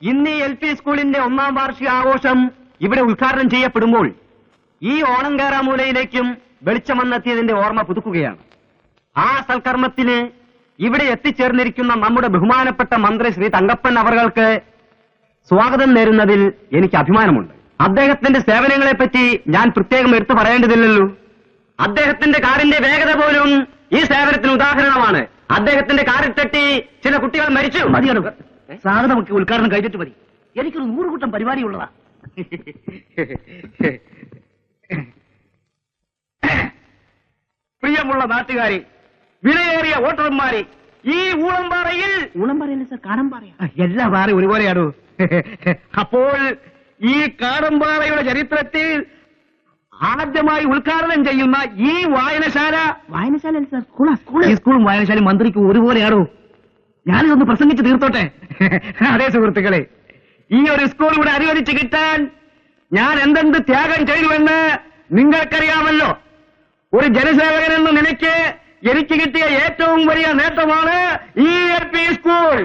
ഇന്ന് ഈ LP സ്കൂളിന്റെ 1ാം വാർഷിക ആഘോഷം ഇവിടെ ഉദ്ഘാടനം ചെയ്യപ്പെടുമ്പോൾ ഈ ഓണം കേറാമൂലയിലേക്കും വെളിച്ചം വന്നെത്തിയതിന്റെ ഓർമ്മ പുതുക്കുകയാണ്. ആ സൽക്കർമ്മത്തിന് ഇവിടെ എത്തിച്ചേർന്നിരിക്കുന്ന നമ്മുടെ ബഹുമാനപ്പെട്ട മന്ത്രി ശ്രീ തങ്കപ്പൻ അവർക്ക് സ്വാഗതം നേരുന്നതിൽ എനിക്ക് അഭിമാനമുണ്ട്. അദ്ദേഹത്തിന്റെ സേവനങ്ങളെപ്പറ്റി ഞാൻ പ്രത്യേകം എടുത്തു പറയേണ്ടതില്ലല്ലോ. അദ്ദേഹത്തിന്റെ കാറിന്റെ വേഗത പോലും ഈ സേവനത്തിന് ഉദാഹരണമാണ്. അദ്ദേഹത്തിന്റെ കാറിൽ തട്ടി ചില കുട്ടികൾ മരിച്ചു. മതിയാണ് സാധനമൊക്കെ ഉദ്ഘാടനം കഴിഞ്ഞിട്ട് മതി. എനിക്കൊരു 100 കൂട്ടം പരിപാടിയുള്ളതാ. പ്രിയമുള്ള നാട്ടുകാരെ, വിലയേറിയ വോട്ടർമാരെ, ഈ ഊളംപാറയല്ലേ സാർ, കാടമ്പാറയാ? എല്ലാ പാറയും ഒരുപോലെയാണോ? അപ്പോൾ ഈ കാടമ്പാറയുടെ ചരിത്രത്തിൽ ആദ്യമായി ഉദ്ഘാടനം ചെയ്യുന്ന ഈ വായനശാല ഈ സ്കൂളും വായനശാലയും മന്ത്രിക്ക് ഒരുപോലെയാണോ? ഞാനിതൊന്ന് പ്രസംഗിച്ച് തീർത്തോട്ടെ. അതേ സുഹൃത്തുക്കളെ, ഈ ഒരു സ്കൂൾ ഇവിടെ അനുവദിച്ച് കിട്ടാൻ ഞാൻ എന്തെന്ത് ത്യാഗം ചെയ്തുവെന്ന് നിങ്ങൾക്കറിയാമല്ലോ. ഒരു ജനസേവകൻ എന്ന നിലയ്ക്ക് എനിക്ക് കിട്ടിയ ഏറ്റവും വലിയ നേട്ടമാണ് ഈ LP സ്കൂൾ.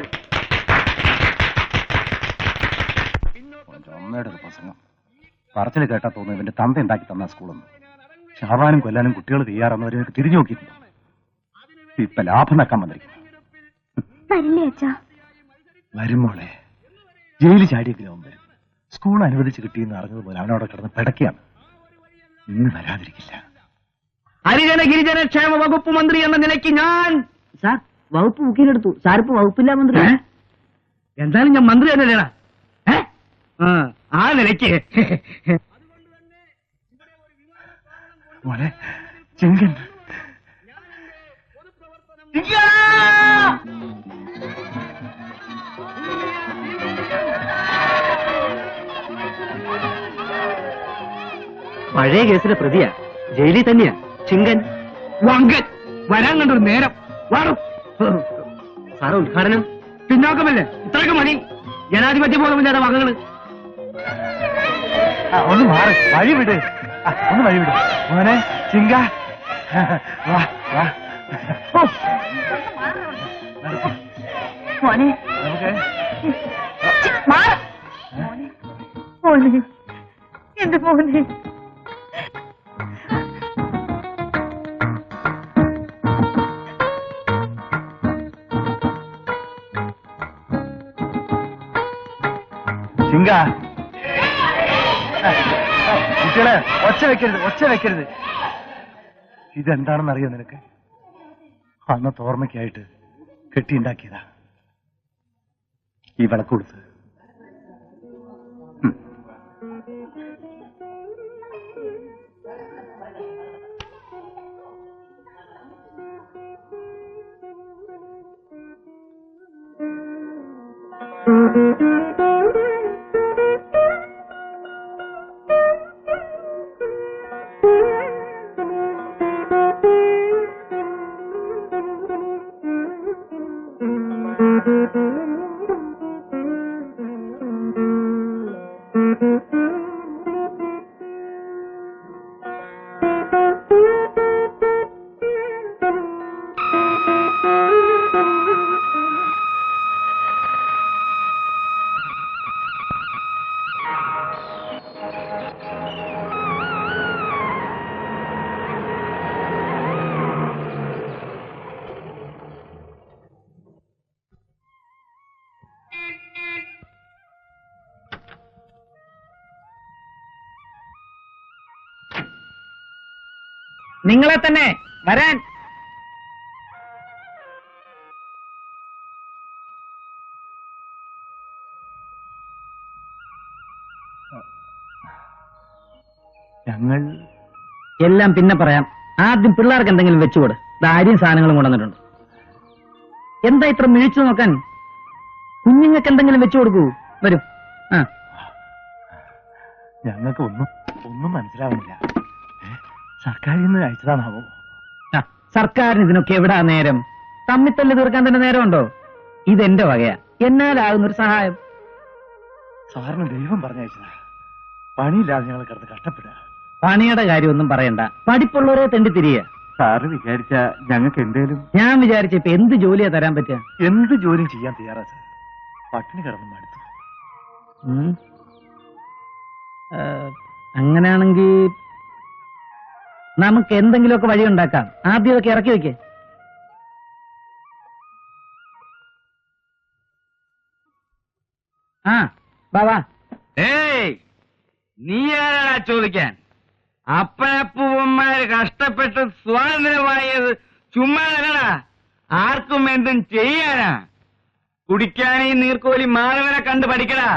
അമ്മയുടെ ഒരു പ്രസംഗം പറച്ചിൽ കേട്ടാ തോന്നുന്നു ഇവന്റെ തന്ത ഉണ്ടാക്കി തന്ന സ്കൂളൊന്നും. ഷാവാനും കൊല്ലാനും കുട്ടികൾ തയ്യാറെന്നവരെ തിരിഞ്ഞു നോക്കിയിട്ടുണ്ട്. ഇപ്പൊ ലാഭം നക്കാൻ വന്നിരിക്കുന്നു. വരുമ്പോളെ ജയിലിൽ ചാടിയെങ്കിലും അവൻ വരും. സ്കൂൾ അനുവദിച്ച് കിട്ടിയെന്ന് അറിഞ്ഞതുപോലെ അവനവിടെ കിടന്ന് പിടക്കുകയാണ്. ഇന്ന് വരാതിരിക്കില്ല. ഹരിജന ഗിരിജന ക്ഷേമ വകുപ്പ് മന്ത്രി എന്ന നിലയ്ക്ക് ഞാൻ സാർ വകുപ്പ് ബുക്കിലെടുത്തു. സാറിപ്പോ വകുപ്പില്ല മന്ത്രി. എന്തായാലും ഞാൻ മന്ത്രി തന്നെയല്ലേടാ. ആ നിലയ്ക്ക് മോനെ ചെങ്കൻ പഴയ കേസിലെ പ്രതിയാ, ജയിലിൽ തന്നെയാ. ചിങ്കൻ വങ്കൻ വരാൻ കണ്ടൊരു നേരം വാടും. സാറ് ഉദ്ഘാടനം പിന്നോക്കമല്ലേ? ഇത്രയൊക്കെ മതി. ജനാധിപത്യ ബോധമില്ലാത്ത വകകള്. ഒന്ന് മാറി വഴി വിട്. ഒന്ന് വഴി വിട് മോനെ ചിങ്ക. വാ വാ മോനെ നമുക്ക് മോനെ എന്റെ മോനെ ചിങ്ക. കുട്ടികളെ ഒച്ച വെക്കരുത്. ഇതെന്താണെന്ന് അറിയോ നിനക്ക്? അന്നത്തെ ഓർമ്മയ്ക്കായിട്ട് കെട്ടിയുണ്ടാക്കിയതാ ഈ വിളക്ക് കൊടുത്ത്. നിങ്ങളെ തന്നെ വരാൻ. ഞങ്ങൾ എല്ലാം പിന്നെ പറയാം. ആദ്യം പിള്ളേർക്ക് എന്തെങ്കിലും വെച്ചുകൊട്. അരിയും സാധനങ്ങളും കൊണ്ടുവന്നിട്ടുണ്ട്. എന്താ ഇത്ര മിഴിച്ചു നോക്കാൻ? കുഞ്ഞുങ്ങൾക്ക് എന്തെങ്കിലും വെച്ചു കൊടുക്കൂ. വരൂ. ഞങ്ങൾക്ക് ഒന്നും മനസ്സിലാവുന്നില്ല. സർക്കാരിൽ നിന്ന് അയച്ചതാണാവോ? സർക്കാരിന് ഇതിനൊക്കെ എവിടാ നേരം? തമ്മിത്തല്ല് തീർക്കാൻ തന്നെ നേരമുണ്ടോ? ഇതെന്റെ വകയാ. എന്നാലാകുന്നൊരു സഹായം. സാറിന് ദൈവം പറഞ്ഞയച്ചതാ. പണിയില്ലാതെ ഞങ്ങൾ കിടന്ന് കഷ്ടപ്പെടുക. പണിയുടെ കാര്യമൊന്നും പറയണ്ട. പഠിപ്പുള്ളവരെ തെണ്ടി തിരിയ. സാറ് വിചാരിച്ച ഞങ്ങൾക്ക് എന്തേലും. ഞാൻ വിചാരിച്ച ഇപ്പൊ എന്ത് ജോലിയാ തരാൻ പറ്റുക? എന്ത് ജോലിയും ചെയ്യാൻ തയ്യാറാ സാർ. പട്ടിണി കിടന്നു മടുത്തു. അങ്ങനെയാണെങ്കിൽ നമുക്ക് എന്തെങ്കിലുമൊക്കെ വഴി ഉണ്ടാക്കാം. ആദ്യം ഇതൊക്കെ ഇറക്കി വെക്കേ. ആ ബാബാ. ഏയ്, നീ ആരാടാ ചോദിക്കാൻ? അപ്പനപ്പൂവന്മാര് കഷ്ടപ്പെട്ട് സ്വാതന്ത്ര്യമായത് ചുമ്മാതല്ലടാ, ആർക്കും എന്തും ചെയ്യാനാ. കുടിക്കാൻ ഈ നീർക്കോലി മാധവനെ കണ്ട് പഠിക്കടാ.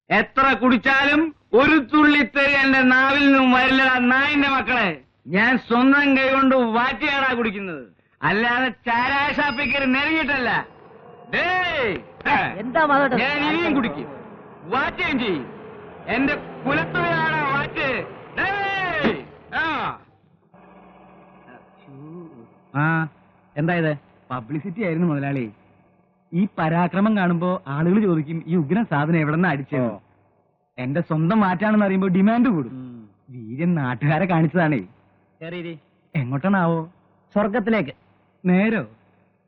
എത്ര കുടിച്ചാലും ഒരു തുള്ളിത്തരി എന്റെ നാവിൽ നിന്നും വരില്ലടാ നായിന്റെ മക്കളെ. ഞാൻ സ്വന്തം കൈ കൊണ്ട് വാറ്റിയാടാ കുടിക്കുന്നത്, അല്ലാതെ ചാരായ ഷാപ്പിൽ കയറി നെരങ്ങിയിട്ടല്ല. എന്താ ഞാൻ ഇനിയും കുടിക്കും, വാറ്റുകയും ചെയ്യും. എന്റെ കുലത്തുകയാണ് വാറ്റ്. എന്തായത്? പബ്ലിസിറ്റി ആയിരുന്നു മുതലാളി. ഈ പരാക്രമം കാണുമ്പോ ആളുകൾ ചോദിക്കും ഈ ഉഗ്രൻ സാധനം എവിടെന്നാ അടിച്ചത്. എന്റെ സ്വന്തം മാറ്റാണെന്ന് അറിയുമ്പോ ഡിമാൻഡ് കൂടും. വീര്യൻ നാട്ടുകാരെ കാണിച്ചതാണേ. എങ്ങോട്ടാണാവോ? സ്വർഗത്തിലേക്ക്. നേരോ?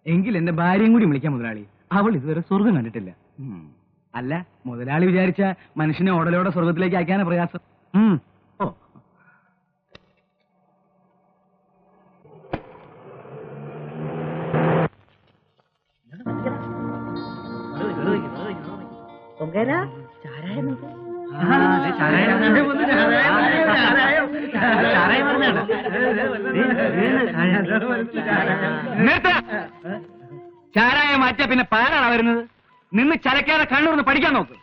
എങ്കിൽ എന്റെ ഭാര്യയും കൂടി വിളിക്കാം മുതലാളി. അവൾ ഇതുവരെ സ്വർഗം കണ്ടിട്ടില്ല. അല്ല, മുതലാളി വിചാരിച്ച മനുഷ്യനെ ഓടലോടെ സ്വർഗത്തിലേക്ക് അയക്കാനാ പ്രയാസം. ഓ, ചാരായ മാറ്റിയ പിന്നെ പാലാണ് വരുന്നത്. നിന്ന് ചലക്കാതെ കണ്ണൂർന്ന് പഠിക്കാൻ നോക്ക്.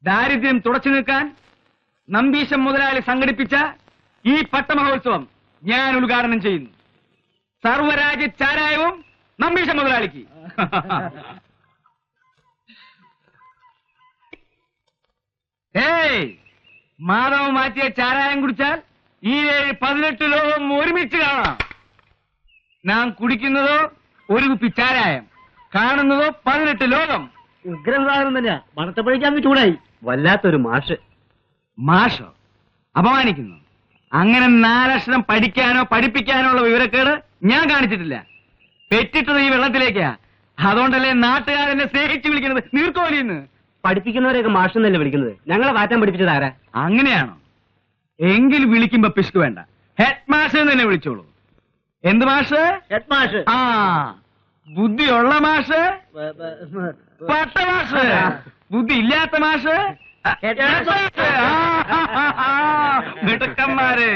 ദാരിദ്ര്യം തുടച്ചു നിൽക്കാൻ നമ്പീശം മുതലാളി സംഘടിപ്പിച്ച ഈ പട്ടമഹോത്സവം ഞാൻ ഉദ്ഘാടനം ചെയ്യുന്നു. സർവരാജ്യ ചാരായവും നമ്പീശം മുതലാളിക്ക്. ഏയ്, മാധവം മാറ്റിയ ചാരായം കുടിച്ചാൽ ഈ 18 ലോകം ഒരുമിച്ച് കാണാം. നാം കുടിക്കുന്നതോ ഒരു കുപ്പി ചാരായം, കാണുന്നതോ 18 ലോകം. ഉഗ്രൻ സാധനം തന്നെയാ. മണത്തപ്പഴിക്കാൻ ചൂടായി. വല്ലാത്തൊരു മാഷ്. മാഷോ? അപമാനിക്കുന്നു. അങ്ങനെ 4 അക്ഷരം പഠിക്കാനോ പഠിപ്പിക്കാനോ ഉള്ള വിവരക്കേട് ഞാൻ കാണിച്ചിട്ടില്ല. പെറ്റിട്ടത് ഈ വെള്ളത്തിലേക്കാ. അതുകൊണ്ടല്ലേ നാട്ടുകാരെന്നെ സ്നേഹിച്ചു വിളിക്കുന്നത് നീർക്കോലിന്ന്. പഠിപ്പിക്കുന്നവരെയൊക്കെ മാഷെന്നല്ലേ വിളിക്കുന്നത്? ഞങ്ങളെ വാറ്റാൻ പഠിപ്പിച്ചത് ആരാ? അങ്ങനെയാണോ? എങ്കിൽ വിളിക്കുമ്പോ പിശുക്ക് വേണ്ട, ഹെഡ് മാഷ് എന്ന് തന്നെ വിളിച്ചോളൂ. എന്ത് മാഷ്? ഹെഡ് മാഷ്. ആ, ബുദ്ധിയുള്ള മാഷ് പട്ടമാഷ്, ബുദ്ധി ഇല്ലാത്ത മാഷ് മിടുക്കന്മാര്.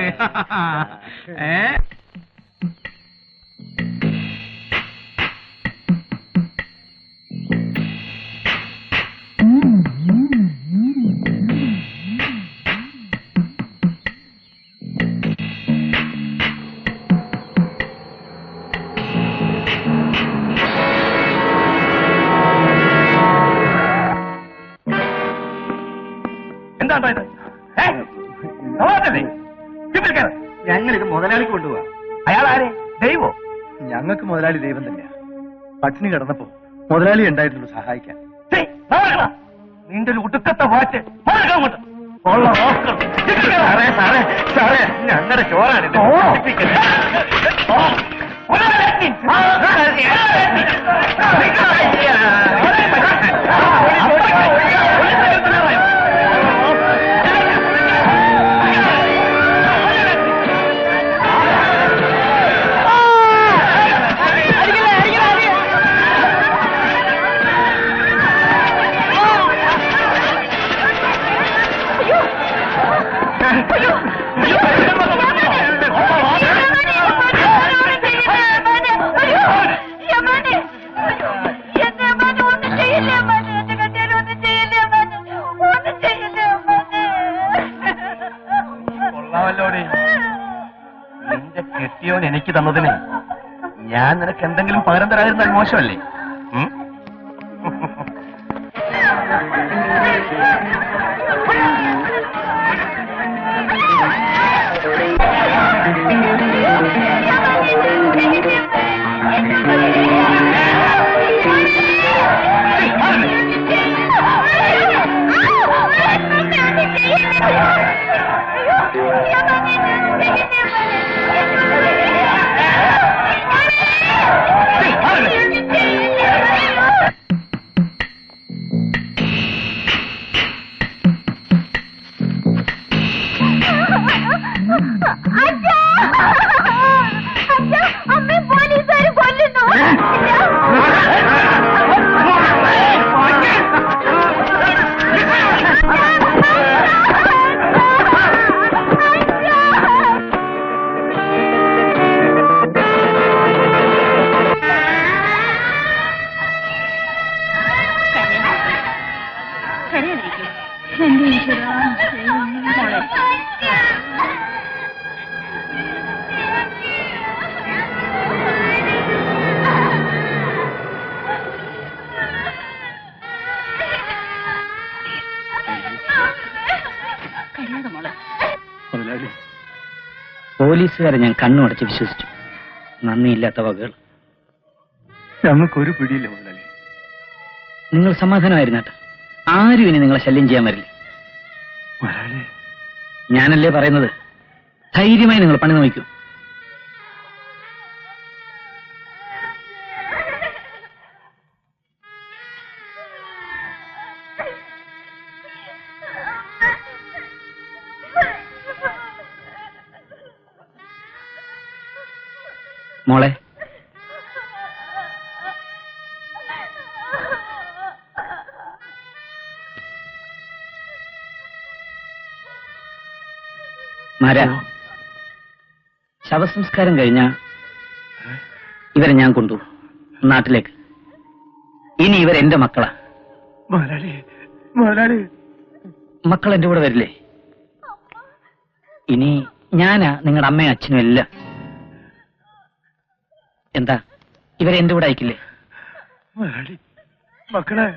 ഞങ്ങളിത് മുതലാളിക്ക് കൊണ്ടുപോവാ. അയാൾ ആരെ? ദൈവോ? ഞങ്ങൾക്ക് മുതലാളി ദൈവം തന്നെയാ. പട്ടിണി കിടന്നപ്പോ മുതലാളി ഉണ്ടായിരുന്നു സഹായിക്കാൻ. നിന്റെ ഒരു ഉടുക്കത്തെ വാറ്റ് ഞങ്ങളുടെ ചോറാണിത്. നിന്റെ കെട്ടിയോൻ എനിക്ക് തന്നതിന് ഞാൻ നിനക്ക് എന്തെങ്കിലും പകരം തരാതിരുന്നാൽ മോശമല്ലേ? മുതലാളി. പോലീസുകാരെ ഞാൻ കണ്ണുമടച്ച് വിശ്വസിച്ചു. നന്ദിയില്ലാത്ത വകകൾ. ഞങ്ങൾക്കൊരു പിടിയില്ല മുതലാളി. നിങ്ങൾ സമാധാനമായിരുന്നാട്ടെ. ആരും ഇനി നിങ്ങളെ ശല്യം ചെയ്യാൻ വരില്ല. മുതലാളി, ഞാനല്ലേ പറയുന്നത്. ധൈര്യമായി നിങ്ങൾ പണി നോക്കൂ. മോളെ, ശവസംസ്കാരം കഴിഞ്ഞ ഇവരെ ഞാൻ കൊണ്ടുപോകും നാട്ടിലേക്ക്. ഇനി ഇവരെന്റെ മക്കളാ. മുതലാളി, മുതലാളി. മക്കൾ എന്റെ കൂടെ വരില്ലേ? ഇനി ഞാനാ നിങ്ങളുടെ അമ്മയും അച്ഛനും എല്ലാം. എന്താ, ഇവരെ എന്റെ കൂടെ അയക്കില്ലേ? മുതലാളി, മക്കളെ.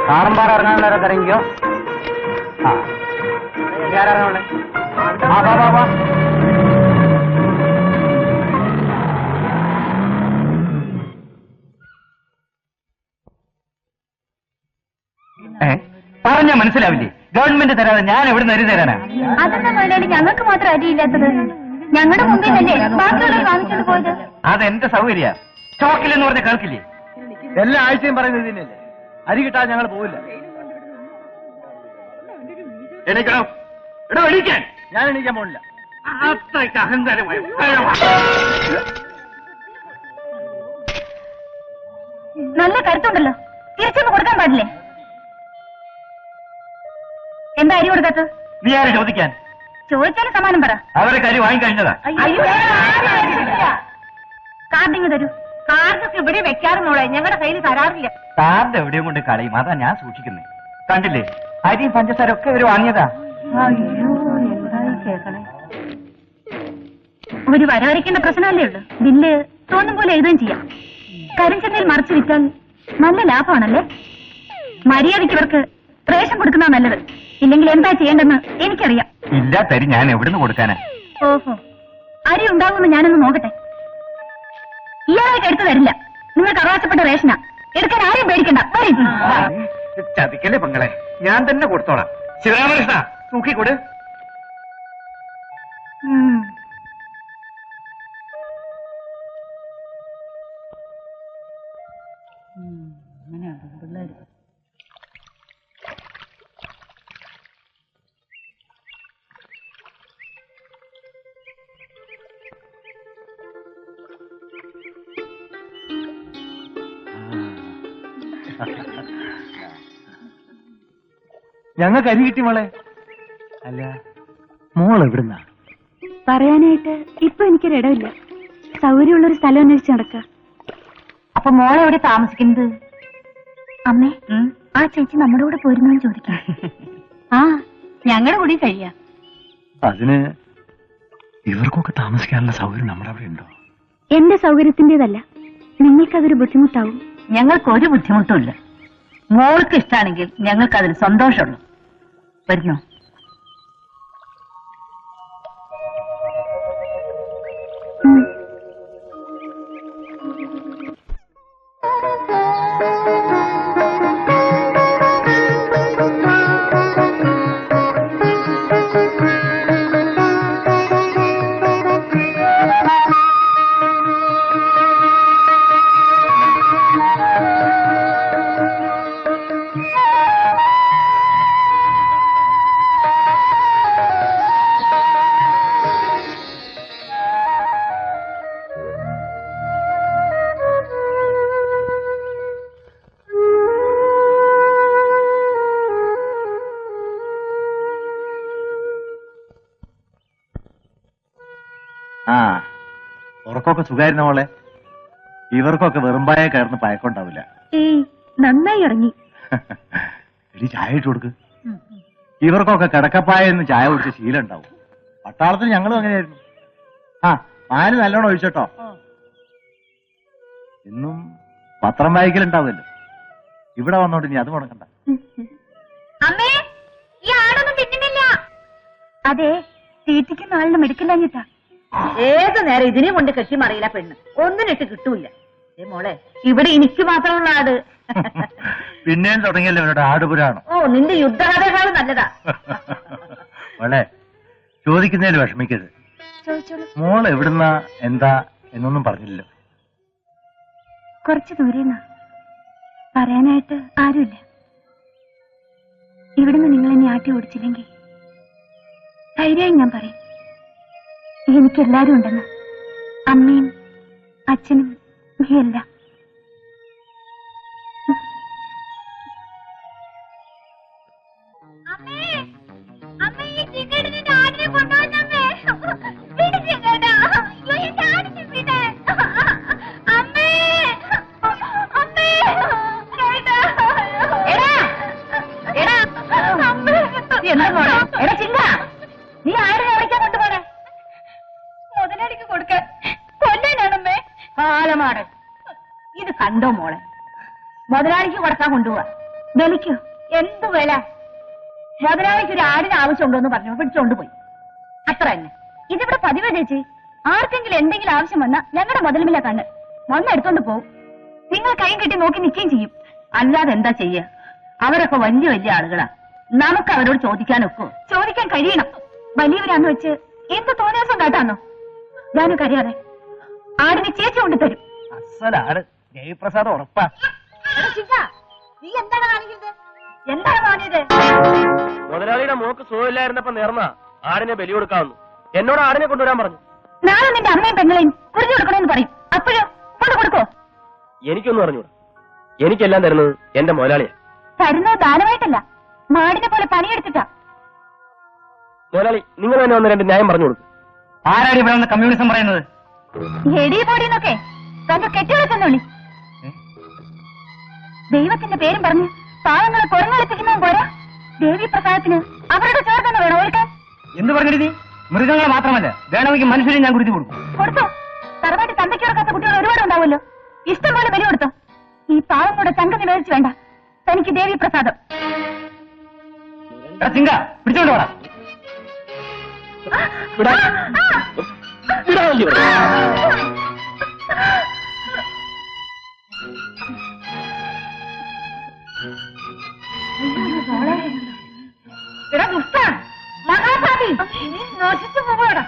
കാറമ്പാറ ഇറങ്ങാൻ നേരം ഇറങ്ങിയോ? ആരാറങ്ങോളെ? പറഞ്ഞ മനസ്സിലാവില്ലേ? ഗവൺമെന്റ് തരാതെ ഞാൻ എവിടെ നിന്ന് അരി തരാനാ? അതെന്താ മുതലാളി ഞങ്ങൾക്ക് മാത്രം അരിയില്ലാത്തത്? ഞങ്ങളുടെ മുമ്പിലല്ലേ ബാക്കിയുള്ളവർ വാങ്ങിച്ചോണ്ട് പോയത്? അതെന്റെ സൗകര്യ. സ്റ്റോക്കിലെന്ന് പറഞ്ഞ കേൾക്കില്ലേ? എല്ലാ ആഴ്ചയും പറയുന്നത് ഇതിനല്ലേ. അരി കിട്ടാൻ ഞങ്ങൾ പോവില്ല. എണീക്കണം. എടോ എണീക്കാൻ. ഞാൻ എണീക്കാൻ പോണില്ല. അത്രയ്ക്ക് അഹങ്കാരമായി. നല്ല കരുത്തുണ്ടല്ലോ, തിരിച്ചൊന്ന് കൊടുക്കാൻ പാടില്ലേ? എന്താ അരി കൊടുക്കാത്തത്? നീ ആരെ ചോദിക്കാൻ? ചോദിച്ചാലും സമാനം പറ. അവരെ കരി വാങ്ങിക്കഴിഞ്ഞതാ. കാർഡിങ് തരൂ. കാർഡൊക്കെ ഇവിടെ വെക്കാറ് മോളെ, ഞങ്ങളുടെ കയ്യിൽ തരാറില്ല. കാർഡ് എവിടെയും കൊണ്ട് കളയും, അതാ ഞാൻ സൂക്ഷിക്കുന്നത്. കണ്ടില്ലേ, അരിയും പഞ്ചസാര ഒക്കെ ഇവര് വാങ്ങിയതാ. അയ്യോ, എന്തായി കേൾക്കണേ. ഒരു വരവരയ്ക്കേണ്ട പ്രശ്നമല്ലേ ഉള്ളു. ബില്ല് തോന്നും പോലെ എഴുതുകയും ചെയ്യാം. കരിഞ്ചന്തയിൽ മറിച്ച് വിറ്റാൽ നല്ല ലാഭമാണല്ലേ. മര്യാദയ്ക്ക് ഇവർക്ക് റേഷൻ കൊടുക്കുന്ന നല്ലത്. ഇല്ലെങ്കിൽ എന്താ ചെയ്യേണ്ടെന്ന് എനിക്കറിയാം. ഇല്ലാത്തരി ഞാൻ എവിടുന്ന് കൊടുക്കാനാ? ഓഹോ, അരി ഉണ്ടാകുമെന്ന് ഞാനൊന്ന് നോക്കട്ടെ. ഇയാളെ എടുത്തു തരില്ല. നിങ്ങൾക്ക് അവകാശപ്പെട്ട റേഷനാ. എടുക്കാൻ ആരെയും പേടിക്കണ്ട. ചതിക്കല്ലേ പെങ്ങളെ, ഞാൻ തന്നെ കൊടുത്തോളാം. ശിവരാമകൃഷ്ണ, തൂക്കിക്കൊട്. ഞങ്ങൾക്ക് അരി കിട്ടി മോളെ. അല്ല, മോൾ എവിടുന്നാ? പറയാനായിട്ട് ഇപ്പൊ എനിക്കൊരിടമില്ല. സൗകര്യമുള്ളൊരു സ്ഥലം അന്വേഷിച്ച് നടക്കുക. അപ്പൊ മോളെവിടെ താമസിക്കുന്നത്? അമ്മേ, ആ ചേച്ചി നമ്മുടെ കൂടെ പോരുന്നോന്ന് ചോദിക്കാം. ആ, ഞങ്ങളുടെ കൂടി കഴിയാ. അതിന് ഇവർക്കൊക്കെ താമസിക്കാനുള്ള സൗകര്യം നമ്മുടെ അവിടെ ഉണ്ടോ? എന്റെ സൗകര്യത്തിന്റേതല്ല, നിങ്ങൾക്കതൊരു ബുദ്ധിമുട്ടാവും. ഞങ്ങൾക്കൊരു ബുദ്ധിമുട്ടുമില്ല. മോൾക്ക് ഇഷ്ടാണെങ്കിൽ ഞങ്ങൾക്കതിൽ സന്തോഷമുള്ളൂ. വരുന്നോ? ആ, ഉറക്കൊക്കെ സുഖായിരുന്ന മോളെ. ഇവർക്കൊക്കെ വെറുമ്പായ കയറുന്ന പയക്കൊണ്ടാവില്ല. നന്നായി ഇറങ്ങി. എടി, ചായ ഇട്ട് കൊടുക്ക്. ഇവർക്കൊക്കെ കിടക്കപ്പായെന്ന് ചായ കുടിച്ച ശീലം ഉണ്ടാവും. പട്ടാളത്തിൽ ഞങ്ങളും അങ്ങനെയായിരുന്നു. ആ, പാല് നല്ലോണം ഒഴിച്ചോട്ടോ. എന്നും പത്രം വായിക്കലുണ്ടാവുമല്ലോ. ഇവിടെ വന്നോണ്ട് ഇനി അത് മുടക്കണ്ട. അമ്മേ, ഈ ആടൊന്നും തിന്നുന്നില്ല. അതെ, തീറ്റിക്കുന്ന ആളിന് മെടുക്കില്ലാഞ്ഞിട്ടാ. ഏത് നേരം ഇതിനെ കൊണ്ട് കെട്ടിമറിയില്ല പെണ്ണ്. ഒന്നിനിട്ട് കിട്ടൂല. മോളെ, ഇവിടെ എനിക്ക് മാത്രമുള്ള ആട്. പിന്നെയും തുടങ്ങിയല്ലോ ഇവരുടെ ആടുപുരാണം. ഓ, നിന്റെ യുദ്ധകഥകളും നല്ലതാ. മോളെ, ചോദിക്കുന്നതിന് വിഷമിക്കരുത്. മോൾ എവിടുന്ന എന്താ എന്നൊന്നും പറഞ്ഞില്ലല്ലോ. കുറച്ച് ദൂരേന്നാ. പറയാനായിട്ട് ആരുമില്ല. ഇവിടുന്ന് നിങ്ങൾ എന്നെ ആട്ടി ഓടിച്ചില്ലെങ്കിൽ ധൈര്യമായി ഞാൻ പറയും, എനിക്കെല്ലാരും ഉണ്ടെന്ന്. അമ്മയും അച്ഛനും എല്ലാം. നീ ആടിനെ വിളിക്കാൻ കൊണ്ടുപോണേ? മുതലാളിക്ക് കൊടുക്കാൻ കൊല്ലാനാണമ്മേ. കാലമാട്, ഇത് കണ്ടോ മോളെ? മുതലാളിക്ക് കൊടുക്കാൻ കൊണ്ടുപോവാ. വിലയ്ക്കോ? എന്ത് വില? മുതലാളിക്ക് ഒരു ആടിന് ആവശ്യമുണ്ടോന്ന് പറഞ്ഞു പിടിച്ചോണ്ട് പോയി. അത്ര തന്നെ. ഇതിവിടെ പതിവ് ചേച്ചി. ആർക്കെങ്കിലും എന്തെങ്കിലും ആവശ്യം വന്നാ ഞങ്ങളുടെ മുതലുമില്ല കണ്ണ് വന്ന് എടുത്തോണ്ട് പോവും. നിങ്ങൾ കൈ കെട്ടി നോക്കി നിൽക്കുകയും ചെയ്യും. അല്ലാതെ എന്താ ചെയ്യ? അവരൊക്കെ വലിയ വലിയ ആളുകളാ. നമുക്ക് അവരോട് ചോദിക്കാനൊക്കോ? ചോദിക്കാൻ കഴിയണം. വലിയവരാന്ന് വെച്ച് എന്ത് തോന്നിയാസം കാട്ടാന്നോ? ഞാനൊക്കെ അറിയാതെ ആടിനെ ചേച്ചി കൊണ്ട് തരും. അസലാണ് ജയപ്രസാദ് ഉറപ്പാ. നീ എന്താണ് കാണിക്കുന്നത്? എന്താണ് തോന്നിയത്? മുതലാളിയുടെ മോക്ക് സുഖമില്ലായിരുന്നപ്പോ നേർന്ന ആടിനെ ബലി കൊടുക്കാവുന്നു. എന്നോട് ആടിനെ കൊണ്ടുവരാൻ പറഞ്ഞു. നാളെ നിന്റെ അമ്മയും പെങ്ങളെയും കുറിഞ്ഞു കൊടുക്കണമെന്ന് പറയും. അപ്പോഴോ കൊണ്ട് കൊടുക്കോ? എനിക്കൊന്നും അറിഞ്ഞൂടാ. എനിക്കെല്ലാം തരുന്നത് എന്റെ മുതലാളിയാ. തരുന്നത് ദാനമായിട്ടല്ല, മാടിനെ പോലെ പണിയെടുത്തിട്ടാ. മുതലാളി, നിങ്ങൾ തന്നെ ഒന്ന് രണ്ട് ന്യായം പറഞ്ഞു കൊടുക്കും. ആരാണ് ഇവിടെ വന്ന് കമ്മ്യൂണിസം പറയുന്നത്? എടി പോടിന്നൊക്കെ തന്റെ കെട്ടിവെക്കുന്നുള്ളി. ദൈവത്തിന്റെ പേരും പറഞ്ഞ് പാവങ്ങളെ കുരങ്ങളിപ്പിക്കുന്നതും പോരാ, ദേവി പ്രസാദത്തിന് അവരുടെ ചോര തന്നെ വേണം ഓർക്കാൻ. എന്ത് പറഞ്ഞിട്ട് നീ? മൃഗങ്ങളെ മാത്രമല്ല, വേണമെങ്കിൽ മനുഷ്യരെ ഞാൻ കുറിച്ച് കൊടുക്കും. കൊടുത്തോ? തറവാട്ടി തന്തയ്ക്ക് കൊടുക്കാത്ത കുട്ടികൾ ഒരുപാട് ഉണ്ടാവുമല്ലോ. ഇഷ്ടം പോലെ ബലി കൊടുത്തോ. ഈ പാവങ്ങളുടെ ചങ്ക നിവേദിച്ചു വേണ്ട തനിക്ക് ദേവി പ്രസാദം. ചിങ്ക പിടിച്ചോണ്ട് പോടാ. മഹാഭാവി നശിച്ചു പോവാടാ.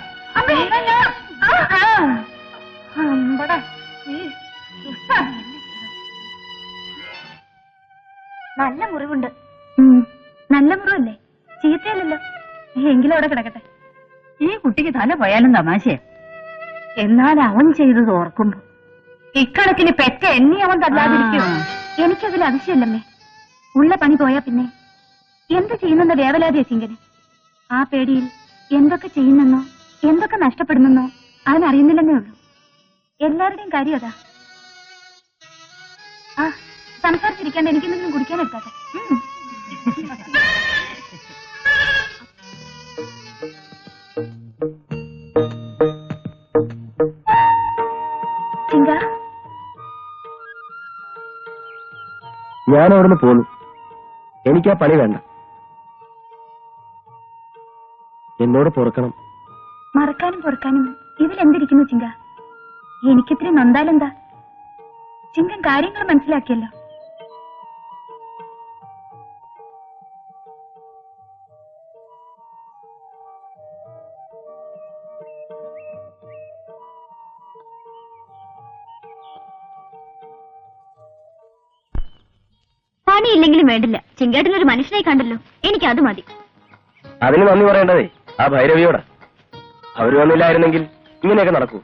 നല്ല മുറിവുണ്ട്. നല്ല മുറിവല്ലേ? ചീത്തയല്ലല്ലോ. എങ്കിലും അവിടെ കിടക്കട്ടെ. ഈ കുട്ടിക്ക് തല പോയാലും തമാശയാ. എന്നാൽ അവൻ ചെയ്തത് ഓർക്കുമ്പോ ഇക്കണക്കിന് പെറ്റ എണ്ണി അവൻ തല്ലാതിരിക്കും. എനിക്കതിൽ അതിശയല്ലമ്മേ. ഉള്ള പണി പോയാ പിന്നെ എന്ത് ചെയ്യുന്നെന്ന വേവലാതിയ ചിങ്കന്. ആ പേടിയിൽ എന്തൊക്കെ ചെയ്യുന്നെന്നോ എന്തൊക്കെ നഷ്ടപ്പെടുന്നെന്നോ അവനറിയുന്നില്ലെന്നേ ഉള്ളൂ. എല്ലാവരുടെയും കാര്യം അതാ. ആ സംസാരിച്ചിരിക്കാണ്ട് എനിക്കെന്തെങ്കിലും കുടിക്കാനെടുത്താട്ടെ. ചിങ്ക, ഞാൻ അവിടുന്ന് പോന്നു. എനിക്കാ പണി വേണ്ട. എന്നോട് പൊറുക്കണം. മറക്കാനും പൊറുക്കാനും ഇതിലെന്തിരിക്കുന്നു ചിങ്ക? എനിക്കിത്തിരി നൊന്താലെന്താ? ചിങ്കൻ കാര്യങ്ങൾ മനസ്സിലാക്കിയല്ലോ. പണിയില്ലെങ്കിലും വേണ്ടില്ല, ചിങ്കേട്ടനൊരു മനുഷ്യനെ കണ്ടല്ലോ, എനിക്കത് മതി. അതിന് നന്ദി പറയേണ്ടതേ ആ ഭൈരവിയോടാ. അവര് വന്നില്ലായിരുന്നെങ്കിൽ ഇങ്ങനെയൊക്കെ നടക്കൂ.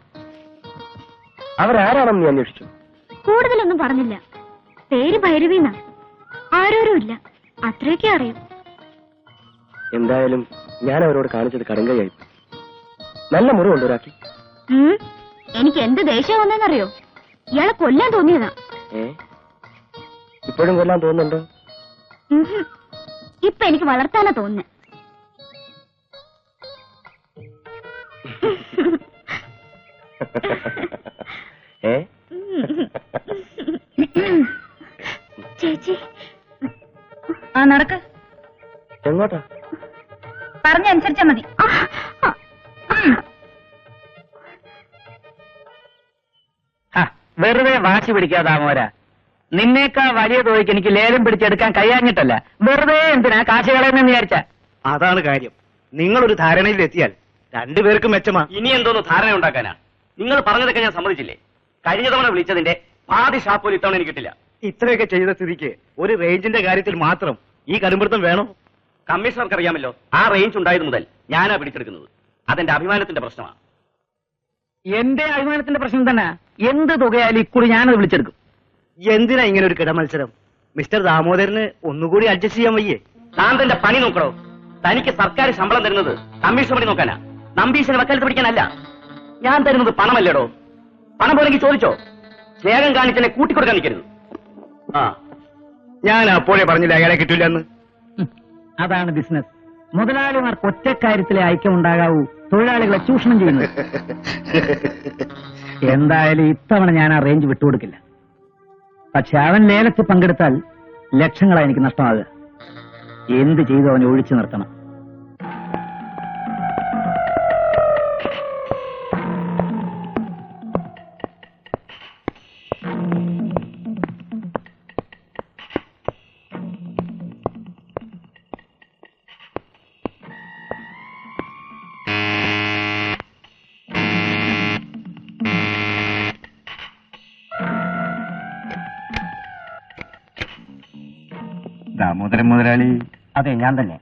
അവരാരാണെന്ന് നീ അന്വേഷിച്ചു? കൂടുതലൊന്നും പറഞ്ഞില്ല. പേര് ഭൈരവീന്നാ. ആരോരും ഇല്ല, അത്രയൊക്കെ അറിയും. എന്തായാലും ഞാൻ അവരോട് കാണിച്ചത് കടുങ്കയായി. നല്ല മുറിവുണ്ട് ഒരാക്കി. എനിക്ക് എന്ത് ദേഷ്യം വന്നെന്നറിയോ? ഇയാളെ കൊല്ലാൻ തോന്നിയതാ. ഇപ്പോഴും കൊല്ലാൻ തോന്നുന്നുണ്ടോ? ഇപ്പൊ എനിക്ക് വളർത്താനാ തോന്നുന്നേ. ചേച്ചി ആ നടക്ക്. എങ്ങോട്ടാ? പറഞ്ഞനുസരിച്ചാ മതി. വെറുതെ വാശി പിടിക്കാതാമോരാ. നിന്നേക്കാ വലിയ തുകയ്ക്ക് എനിക്ക് ലേലം പിടിച്ചെടുക്കാൻ കഴിയാഞ്ഞിട്ടല്ല, വെറുതെ എന്തിനാ കാശ് കളയുന്നെന്ന് വിചാരിച്ച. അതാണ് കാര്യം. നിങ്ങളൊരു ധാരണയിലെത്തിയാൽ രണ്ടുപേർക്കും മെച്ചമാ. ഇനി എന്തോന്ന് ധാരണ ഉണ്ടാക്കാനാ? നിങ്ങൾ പറഞ്ഞതൊക്കെ ഞാൻ സമ്മതിച്ചില്ലേ? കഴിഞ്ഞ തവണ വിളിച്ചതിന്റെ പാതി ഷാപ്പോലും ഇത്തവണ എനിക്ക് കിട്ടില്ല. ഇത്രയൊക്കെ ചെയ്ത സ്ഥിതിക്ക് ഒരു റേഞ്ചിന്റെ കാര്യത്തിൽ മാത്രം ഈ കടുംപിടുത്തം വേണോ? കമ്മീഷണർക്ക് അറിയാമല്ലോ, ആ റേഞ്ച് ഉണ്ടായത് മുതൽ ഞാനാ പിടിച്ചെടുക്കുന്നത്. അതെന്റെ അഭിമാനത്തിന്റെ പ്രശ്നമാണ്. എന്റെ അഭിമാനത്തിന്റെ പ്രശ്നം തന്നെ. എന്ത് തുകയാലും ഇക്കുറി ഞാനത് വിളിച്ചെടുക്കും. എന്തിനാ ഇങ്ങനെ ഒരു കിടമത്സരം? മിസ്റ്റർ ദാമോദരന് ഒന്നുകൂടി അഡ്ജസ്റ്റ് ചെയ്യാൻ വയ്യേ? താൻ തന്റെ പണി നോക്കണോ? തനിക്ക് സർക്കാർ ശമ്പളം തരുന്നത് കമ്മീഷൻ പണി നോക്കാനാ, നമ്പീശന് വക്കാലത്ത് പിടിക്കാനല്ല. ഞാൻ തരുന്നത് പണമല്ലേടോ. പണം പോലെങ്കിൽ ചോദിച്ചോ. സ്നേഹം കാണിച്ചെന്നെ കൂട്ടിക്കൊടുക്കാൻ നിൽക്കരുത്. ആ ഞാൻ അപ്പോഴേ പറഞ്ഞില്ല അയാളെ കിട്ടില്ലെന്ന്. അതാണ് ബിസിനസ്. മുതലാളിമാർക്ക് ഒറ്റക്കാര്യത്തിലെ ഐക്യം ഉണ്ടാകാവൂ, തൊഴിലാളികളെ ചൂഷണം ചെയ്യുന്നത്. എന്തായാലും ഇത്തവണ ഞാൻ ആ റേഞ്ച് വിട്ടുകൊടുക്കില്ല. പക്ഷെ അവൻ ലേലത്തിൽ പങ്കെടുത്താൽ ലക്ഷങ്ങളാണ് എനിക്ക് നഷ്ടമാകുക. എന്ത് ചെയ്തു അവനെ ഒഴിച്ചു നിർത്തണം. ദാമോദരൻ മുതലാളി. അതെ, ഞാൻ തന്നെ.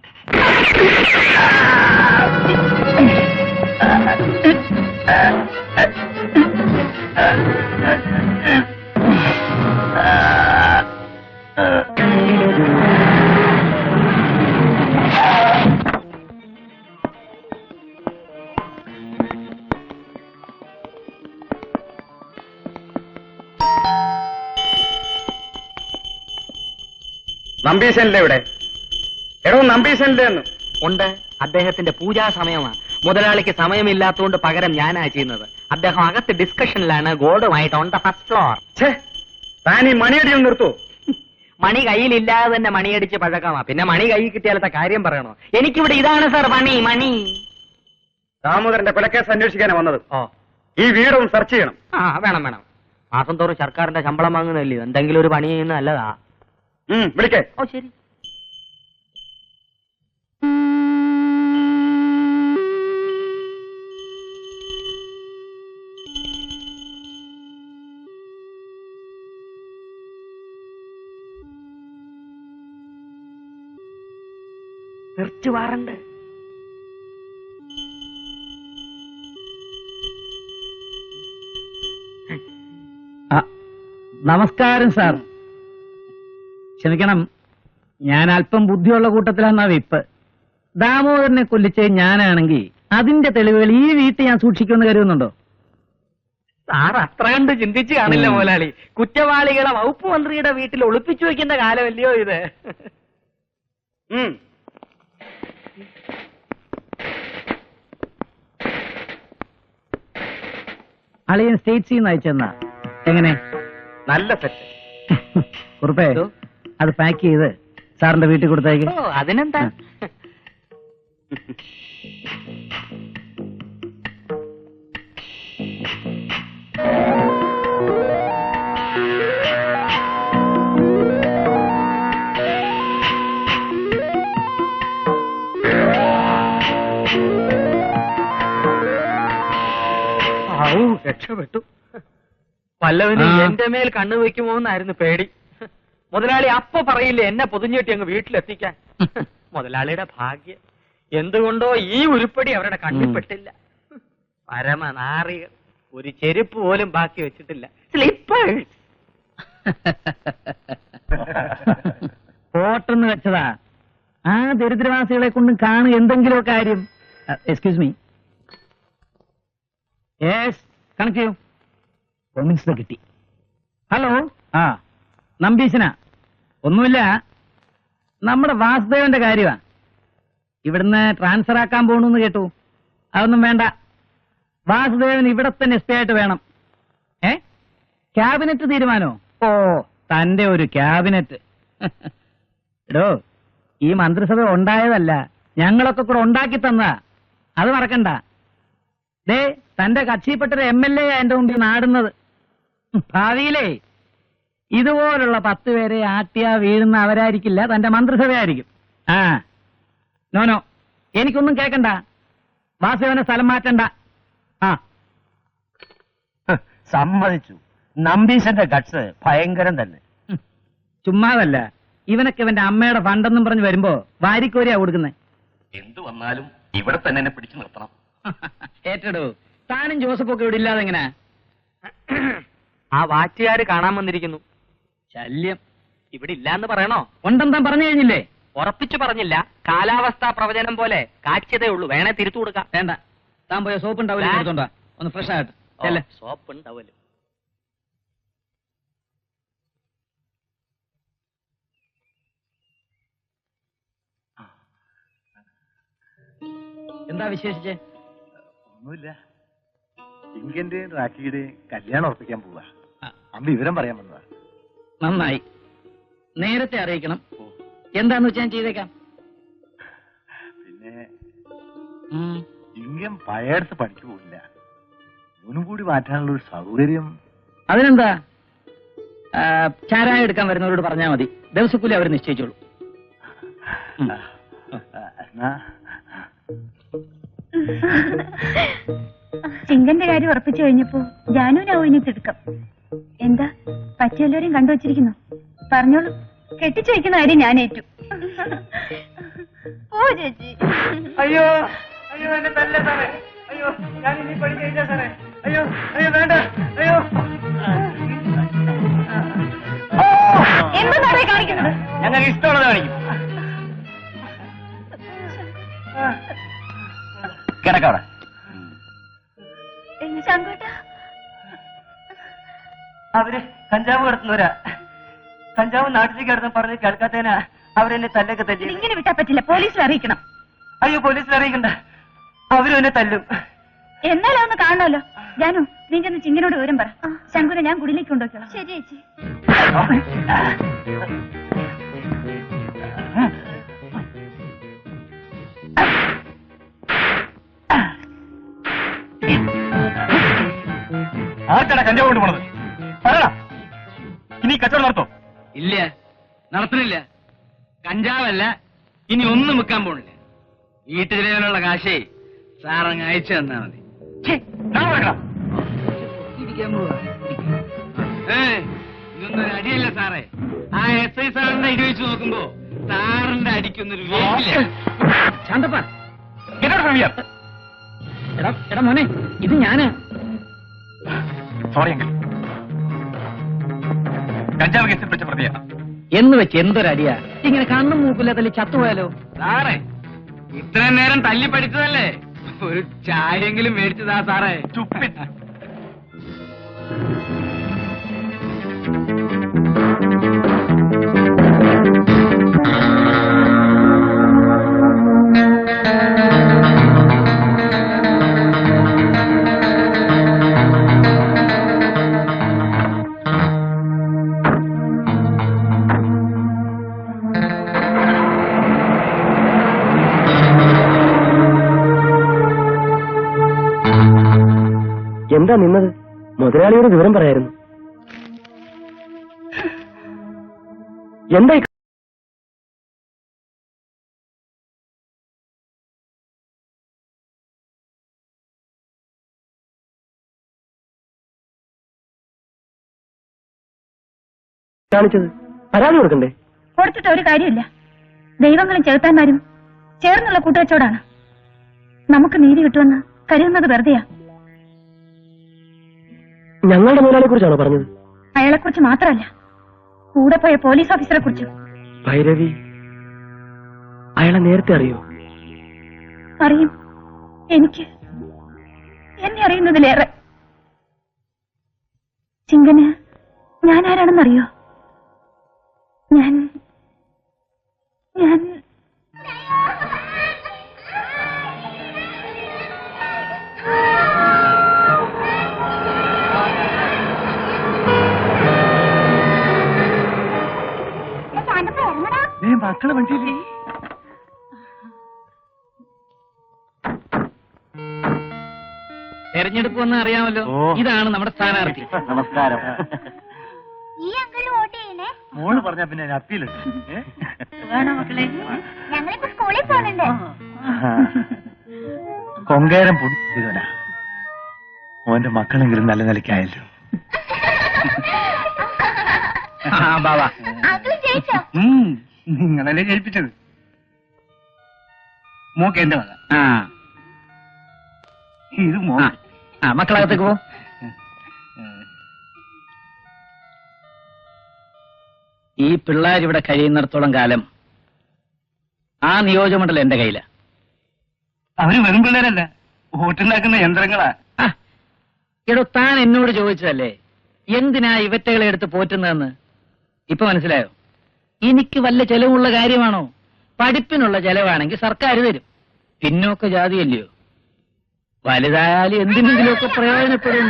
നമ്പീശനിലെ ഇവിടെ? എടോ നമ്പീശനിലെ ഉണ്ട്. അദ്ദേഹത്തിന്റെ പൂജാ സമയമാണ്. മുതലാളിക്ക് സമയമില്ലാത്തതുകൊണ്ട് പകരം ഞാനാ ചെയ്യുന്നത്. അദ്ദേഹം അകത്ത് ഡിസ്കഷനിലാണ് ഗോഡുമായിട്ട് ഓൺ ദ ഫസ്റ്റ് ഫ്ലോർ. താൻ ഈ മണിയടിയിൽ നിർത്തൂ. മണി കയ്യിലില്ലാതെ തന്നെ മണിയടിച്ച് പഴക്കമാ. പിന്നെ മണി കയ്യിൽ കിട്ടിയാലത്തെ കാര്യം പറയണോ? എനിക്കിവിടെ ഇതാണ് സാർ മണി. മണി ദാമോദരന്റെ കൊലക്കേസ് അന്വേഷിക്കാനാണ് വന്നത്. ഓ, ഈ വീടൊന്ന് സെർച്ച് ചെയ്യണം. ആ വേണം വേണം. മാസം തോറും സർക്കാരിന്റെ ശമ്പളം വാങ്ങുന്നല്ലേ, എന്തെങ്കിലും ഒരു പണി ചെയ്യുന്ന നല്ലതാ. വിളിക്കേ. ഓ ശരി. Search warrant. നമസ്കാരം സാർ. ക്ഷമിക്കണം, ഞാൻ അല്പം ബുദ്ധിയുള്ള കൂട്ടത്തിലാണെന്നാ വിപ്പ്. ദാമോദരനെ കൊല്ലിച്ചത് ഞാനാണെങ്കിൽ അതിന്റെ തെളിവുകൾ ഈ വീട്ടിൽ ഞാൻ സൂക്ഷിക്കുമെന്ന് കരുതുന്നുണ്ടോ? സാർ അത്ര കണ്ട് ചിന്തിച്ചു കാണില്ല മുതലാളി. കുറ്റവാളികളെ വകുപ്പ് മന്ത്രിയുടെ വീട്ടിൽ ഒളിപ്പിച്ചു വെക്കുന്ന കാലമല്ലയോ ഇത്. അളിയൻ സ്റ്റേറ്റ്സിൽ നിന്ന് അയച്ചെന്നാ. എങ്ങനെ? നല്ല സെറ്റ്. കുറുപ്പേ, അത് പാക്ക് ചെയ്ത് സാറിന്റെ വീട്ടിൽ കൊടുത്തേക്ക്. അതിനെന്താ? രക്ഷപ്പെട്ടു. പല്ലവന് എന്റെ മേൽ കണ്ണു വെക്കുമോന്നായിരുന്നു പേടി. മുതലാളി അപ്പൊ പറയില്ലേ എന്നെ പൊതിഞ്ഞിട്ട് അങ്ങ് വീട്ടിലെത്തിക്കാൻ. മുതലാളിയുടെ ഭാഗ്യം. എന്തുകൊണ്ടോ ഈ ഉരുപ്പടി അവരുടെ കണ്ണിൽപ്പെട്ടില്ല. പരമനാറികൾ. ഒരു ചെരുപ്പ് പോലും ബാക്കി വെച്ചിട്ടില്ല. സ്ലിപ്പേഴ്സ്. പോട്ടെന്ന് വെച്ചതാ. ആ ദരിദ്രവാസികളെ കൊണ്ടും കാണും എന്തെങ്കിലും കാര്യം. Excuse me. യെസ്, കണക്ട് ചെയ്യൂ. ഹോം മിനിസ്റ്റർ കിട്ടി. ഹലോ. ആ, നമ്പീശനാ. ഒന്നുമില്ല, നമ്മുടെ വാസുദേവന്റെ കാര്യമാ. ഇവിടുന്ന് ട്രാൻസ്ഫർ ആക്കാൻ പോണെന്ന് കേട്ടു. അതൊന്നും വേണ്ട. വാസുദേവൻ ഇവിടെ തന്നെ സ്റ്റേ ആയിട്ട് വേണം. ക്യാബിനറ്റ് തീരുമാനോ? ഓ, തന്റെ ഒരു ക്യാബിനറ്റ്. എടോ, ഈ മന്ത്രിസഭ ഉണ്ടായതല്ല, ഞങ്ങളൊക്കെ കൂടെ ഉണ്ടാക്കി തന്നതാ. അത് മറക്കണ്ട. ദേ, തന്റെ കക്ഷിപ്പെട്ടൊരു MLA എന്റെ മുമ്പിൽ നാടുന്നത്. ഭാവിയിലേ ഇതുപോലുള്ള 10 പേരെ ആട്ടിയാ വീഴുന്ന അവരായിരിക്കില്ല, തന്റെ മന്ത്രിസഭയായിരിക്കും. ആ, നോനോ, എനിക്കൊന്നും കേക്കണ്ട. വാസുദേവനെ സ്ഥലം മാറ്റണ്ട. ആ, സമ്മതിച്ചു. നമ്പീശന്റെ ഗട്സ് ഭയങ്കരം തന്നെ. ചുമ്മാതല്ല, ഇവനൊക്കെ ഇവന്റെ അമ്മയുടെ ഫണ്ടെന്നും പറഞ്ഞ് വരുമ്പോ വാരിക്കോരിയാ കൊടുക്കുന്നേ. എന്തു വന്നാലും ഇവിടെ തന്നെ എന്നെ പിടിച്ചു നിർത്തണം. ഏറ്റെടോ, താനും ജോസഫൊക്കെ ഇവിടെ ഇല്ലാതെ എങ്ങനെ? ആ വാറ്റുകാര് കാണാൻ വന്നിരിക്കുന്നു. ശല്യം. ഇവിടെ ഇല്ലാന്ന് പറയണോ? ഉണ്ടെന്താ പറഞ്ഞു കഴിഞ്ഞില്ലേ? ഉറപ്പിച്ചു പറഞ്ഞില്ല. കാലാവസ്ഥാ പ്രവചനം പോലെ കാച്ചിയതേ ഉള്ളൂ. വേണേ തിരുത്തു കൊടുക്കാം. വേണ്ട, താൻ പോയ സോപ്പ് ഉണ്ടാവില്ല, എടുത്തോണ്ടാ. ഒന്ന് ഫ്രഷ് ആയിട്ട് ചെല്ലേ. സോപ്പ് ഉണ്ടാവല്ലോ. എന്താ വിശേഷിച്ച്? ഒന്നുമില്ല. ഇങ്കന്റെയും റാക്കിയുടെയും കല്യാണം ഉറപ്പിക്കാൻ പോവാ. അമ്മ വിവരം പറയാൻ വന്നതാ. നന്നായി. നേരത്തെ അറിയിക്കണം. എന്താന്ന് വെച്ചാൽ ഞാൻ ചെയ്തേക്കാം. പിന്നെ ഇങ്കം പഴയടുത്ത് പണിക്ക് പോകില്ല. മുനും കൂടി മാറ്റാനുള്ള ഒരു സൗകര്യം. അതിനെന്താ, ചാരായ എടുക്കാൻ വരുന്നവരോട് പറഞ്ഞാൽ മതി. ദിവസക്കൂലി അവർ നിശ്ചയിച്ചോളൂ. എന്നാ ചിങ്കന്റെ കാര്യം ഉറപ്പിച്ചു കഴിഞ്ഞപ്പോ ജാനുവിനാവും ഇനി തിടുക്കം. എന്താ, പറ്റിയെല്ലാവരെയും കണ്ടുവച്ചിരിക്കുന്നു. പറഞ്ഞോളൂ. കെട്ടിച്ചു വയ്ക്കുന്ന കാര്യം ഞാൻ ഏറ്റു. ഓ ചേച്ചി. അയ്യോ അയ്യോ, എന്നെ തല്ല സാറേ. അയ്യോ, ഞാൻ ഇനി പണി ചെയ്യില്ല സാറേ. അയ്യോ അയ്യോ, വേണ്ട. അയ്യോ, എന്താ സാറേ കാണിക്കുന്നത്? ഞങ്ങൾക്ക് ഇഷ്ടമുള്ളത് കാണിക്കും. കിടക്കവിടെ. ശങ്കുട്ടാ, അവര് കഞ്ചാവ് കിടത്തുന്നവരാ. കഞ്ചാവ് നാട്ടിലേക്ക് കിടന്ന് പറഞ്ഞ് കേൾക്കാത്തതിനാ അവരെന്നെ തല്ലൊക്കെ തല്ലി. ഇങ്ങനെ വിട്ടാ പറ്റില്ല, പോലീസിൽ അറിയിക്കണം. അയ്യോ, പോലീസിൽ അറിയിക്കണ്ട. അവരും എന്നെ തല്ലും. എന്നാലും ഒന്ന് കാണണമല്ലോ. ജാനു, നീ ചെന്ന് ചിങ്ങനോട് വിവരം പറ. ശങ്കുനെ ഞാൻ കുടിലേക്ക് കൊണ്ടുവയ്ക്കണം. ശരി ചേച്ചി. ആർക്കാണ് കഞ്ചാവ് കൊണ്ട് പോണത്? പറയണം. ഇനി കച്ചവടം നടത്തോ? ഇല്ല, നടത്തുന്നില്ല. കഞ്ചാവല്ല, ഇനി ഒന്നും വിൽക്കാൻ പോണില്ല. വീട്ടിലുള്ള കാശേ സാറങ്ങ് അയച്ചു തന്നാ മതി. ഇതൊന്നൊരു അടിയല്ല സാറേ. ആ SI സാറിന്റെ അടി വെച്ച് നോക്കുമ്പോ സാറിന്റെ അടിക്കുന്നൊരു ശാന്തപ്പ. എടാ മോനെ, ഇത് ഞാന്. സോറി. കഞ്ചാവ് കേസിൽ പിടിച്ച പ്രതിയാണ്. എന്ന് വെച്ച് എന്തൊരടിയാ ഇങ്ങനെ കണ്ണും മൂക്കില്ല തല്ലി ചത്തുപോയാലോ? സാറേ ഇത്രയും നേരം തല്ലി പഠിച്ചതല്ലേ, ഒരു ചായയെങ്കിലും മേടിച്ചതാ സാറേ. ചുപ്പി. എന്താ നിന്നത്? മുതലാളിയുടെ വിവരം പറയായിരുന്നു. എന്താ കാണിച്ചത്? പരാതി കൊടുക്കണ്ടേ? കൊടുത്തിട്ട് ഒരു കാര്യമില്ല. ദൈവങ്ങളും ചെറുത്താന്മാരും ചേർന്നുള്ള കൂട്ടുവച്ചോടാണ്. നമുക്ക് നീതി കിട്ടുമെന്ന് കരുതുന്നത് വെറുതെയാ. ഞങ്ങളുടെ മുതലാളിയെ കുറിച്ചാണോ പറഞ്ഞത്? അയാളെക്കുറിച്ച് മാത്രമല്ല, കൂടെ പോയ പോലീസ് ഓഫീസറെ കുറിച്ചും. ഭൈരവി അയാളെ നേരത്തെ അറിയോ? അറിയും. എന്നെ അറിയുന്നതിലേറെ. ചിങ്കന് ഞാൻ ആരാണെന്നറിയോ? ഞാൻ മക്കളെ വണ്ടിയില്ലേ? തെരഞ്ഞെടുപ്പ് വന്ന് അറിയാമല്ലോ. ഇതാണ് നമ്മുടെ സ്ഥാനാർത്ഥി. നമസ്കാരം. ഈ അങ്കിൾ വോട്ട് ചെയ്യണേ. മോള് പറഞ്ഞ പിന്നെ അപ്പീലുണ്ട്. മക്കളെ, ഞങ്ങളിപ്പോ സ്കൂളിൽ പോകുന്നുണ്ട്. കൊങ്കേരം പൊടിച്ചതല്ല, മോന്റെ മക്കളെങ്കിലും നല്ല നിലയ്ക്കായല്ലോ. നിങ്ങളല്ലേ ജയിപ്പിച്ചത്. മോക്ക് എന്റെ മക. ഇത് മക്കളകത്തേക്ക് പോ. ഈ പിള്ളേരിവിടെ കഴിയുന്നിടത്തോളം കാലം ആ നിയോജകമണ്ഡലം എന്റെ കയ്യില. അവര് വെറും പിള്ളേരല്ല, വോട്ടുണ്ടാക്കുന്ന യന്ത്രങ്ങളാ. എടോ, താൻ എന്നോട് ചോദിച്ചതല്ലേ എന്തിനാ ഇവറ്റകളെ എടുത്ത് പോറ്റുന്നതെന്ന്? ഇപ്പൊ മനസ്സിലായോ? എനിക്ക് വല്ല ചെലവുള്ള കാര്യമാണോ? പഠിപ്പിനുള്ള ചെലവാണെങ്കിൽ സർക്കാർ തരും. പിന്നോക്ക ജാതിയല്ലയോ, വലുതായാലും എന്തിനെങ്കിലുമൊക്കെ പ്രയോജനപ്പെടും.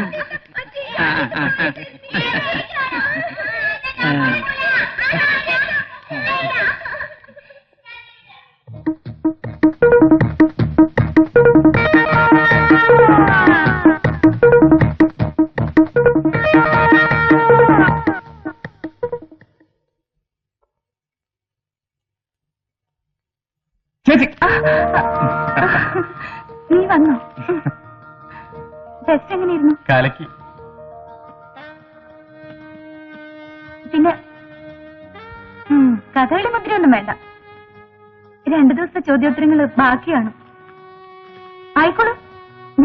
നീ വന്നോ? ടെസ്റ്റ് എങ്ങനെയായിരുന്നു? കലക്കി. പിന്നെ കഥയുടെ മുദ്രയൊന്നും വേണ്ട. 2 ദിവസത്തെ ചോദ്യോത്തരങ്ങൾ ബാക്കിയാണ്. ആയിക്കോളും.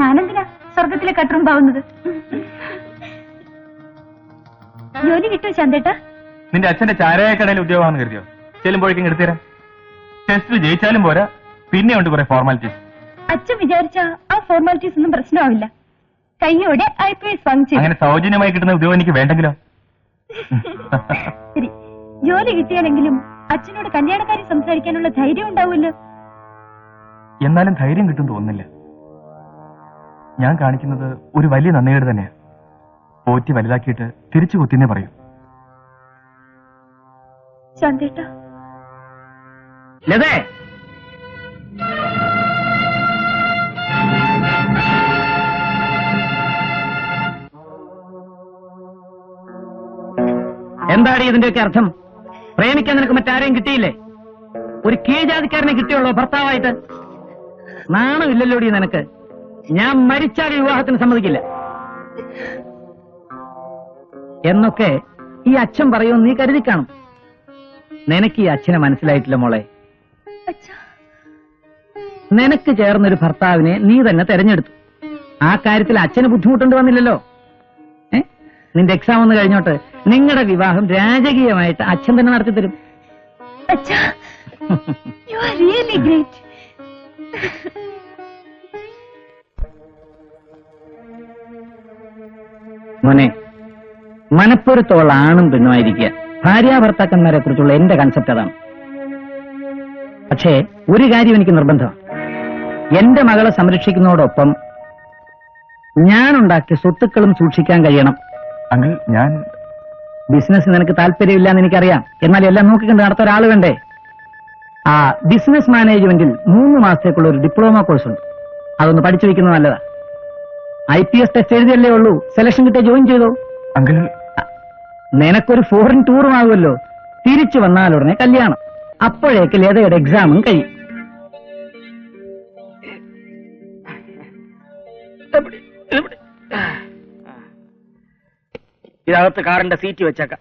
ഞാനെന്തിനാ സ്വർഗത്തിലെ കട്ടറും പാവുന്നത്? ജോലി കിട്ടുമോ ചന്തേട്ടാ? നിന്റെ അച്ഛന്റെ ചാരായ കടയിൽ ഉദ്യോഗമാണെന്ന് കരുതിയോ? ചെല്ലുമ്പോഴേക്കും എടുത്തുതരാം. ടെസ്റ്റിൽ ജയിച്ചാലും പോരാ, പിന്നെ ഉണ്ട് കുറെ ഫോർമാലിറ്റീസ്. അച്ഛൻ വിചാരിച്ച ആ ഫോർമാലിറ്റീസ് ഒന്നും പ്രശ്നമാവില്ല. കയ്യോടെ IPS വാങ്ങിച്ചു. അങ്ങനെ സൗജന്യമായി കിട്ടുന്ന ഉദ്യോഗം എനിക്ക് വേണ്ടെങ്കിലോ? ശരി, ജോലി കിട്ടിയാലെങ്കിലും അച്ഛനോട് കല്യാണക്കാരി സംസാരിക്കാനുള്ള ധൈര്യം ഉണ്ടാവുമല്ലോ. എന്നാലും ധൈര്യം കിട്ടും തോന്നുന്നില്ല. ഞാൻ കാണിക്കുന്നത് ഒരു വലിയ നന്ദികേട് തന്നെയാ. പോറ്റി വലുതാക്കിയിട്ട് തിരിച്ചു കുത്തിന്നേ പറയൂ. ചന്തേട്ടാ. ലതേ, എന്താണ് ഇതിന്റെയൊക്കെ അർത്ഥം? പ്രേമിക്കാൻ നിനക്ക് മറ്റാരെയും കിട്ടിയില്ലേ? ഒരു കീഴ്ജാതിക്കാരനെ കിട്ടിയുള്ളൂ ഭർത്താവായിട്ട്. നാണമില്ലല്ലോടി നിനക്ക്. ഞാൻ മരിച്ചാൽ വിവാഹത്തിന് സമ്മതിക്കില്ല എന്നൊക്കെ ഈ അച്ഛൻ പറയുമെന്ന് നീ കരുതി കാണും. നിനക്ക് ഈ അച്ഛനെ മനസ്സിലായിട്ടില്ല മോളെ. നിനക്ക് ചേർന്നൊരു ഭർത്താവിനെ നീ തന്നെ തെരഞ്ഞെടുത്തു. ആ കാര്യത്തിൽ അച്ഛന് ബുദ്ധിമുട്ടുണ്ട് വന്നില്ലല്ലോ. നിന്റെ എക്സാം ഒന്ന് കഴിഞ്ഞോട്ട് നിങ്ങളുടെ വിവാഹം രാജകീയമായിട്ട് അച്ഛൻ തന്നെ നടത്തി തരും. അച്ഛാ, you are really great. മോനെ, മനപ്പൊരുത്തോളം ആണും പെണ്ണുമായിരിക്കുക. ഭാര്യാഭർത്താക്കന്മാരെ കുറിച്ചുള്ള എന്റെ കൺസെപ്റ്റ് അതാണ്. പക്ഷേ ഒരു കാര്യം എനിക്ക് നിർബന്ധമാണ്. എന്റെ മകളെ സംരക്ഷിക്കുന്നതോടൊപ്പം ഞാനുണ്ടാക്കിയ സ്വത്തുക്കളും സൂക്ഷിക്കാൻ കഴിയണം. അങ്കിൾ, ഞാൻ ബിസിനസ് നിനക്ക് താല്പര്യമില്ലാന്ന് എനിക്കറിയാം. എന്നാൽ എല്ലാം നോക്കിക്കൊണ്ട് നടത്ത ഒരാൾ വേണ്ടേ? ആ ബിസിനസ് മാനേജ്മെന്റിൽ 3 മാസത്തേക്കുള്ള ഒരു ഡിപ്ലോമ കോഴ്സ് ഉണ്ട്. അതൊന്ന് പഠിച്ചു വെക്കുന്നത് നല്ലതാ. IPS ടെസ്റ്റ് എഴുതിയല്ലേ ഉള്ളൂ, സെലക്ഷൻ കിട്ടിയ ജോയിൻ ചെയ്തോ. അങ്കിൾ, നിനക്കൊരു ഫോറിൻ ടൂറും ആകുമല്ലോ. തിരിച്ചു വന്നാലുടനെ കല്യാണം. അപ്പോഴേക്ക് ലതയുടെ എക്സാമും കഴിയും. ഇതിനകത്ത് കാറിന്റെ സീറ്റ് വെച്ചേക്കാം.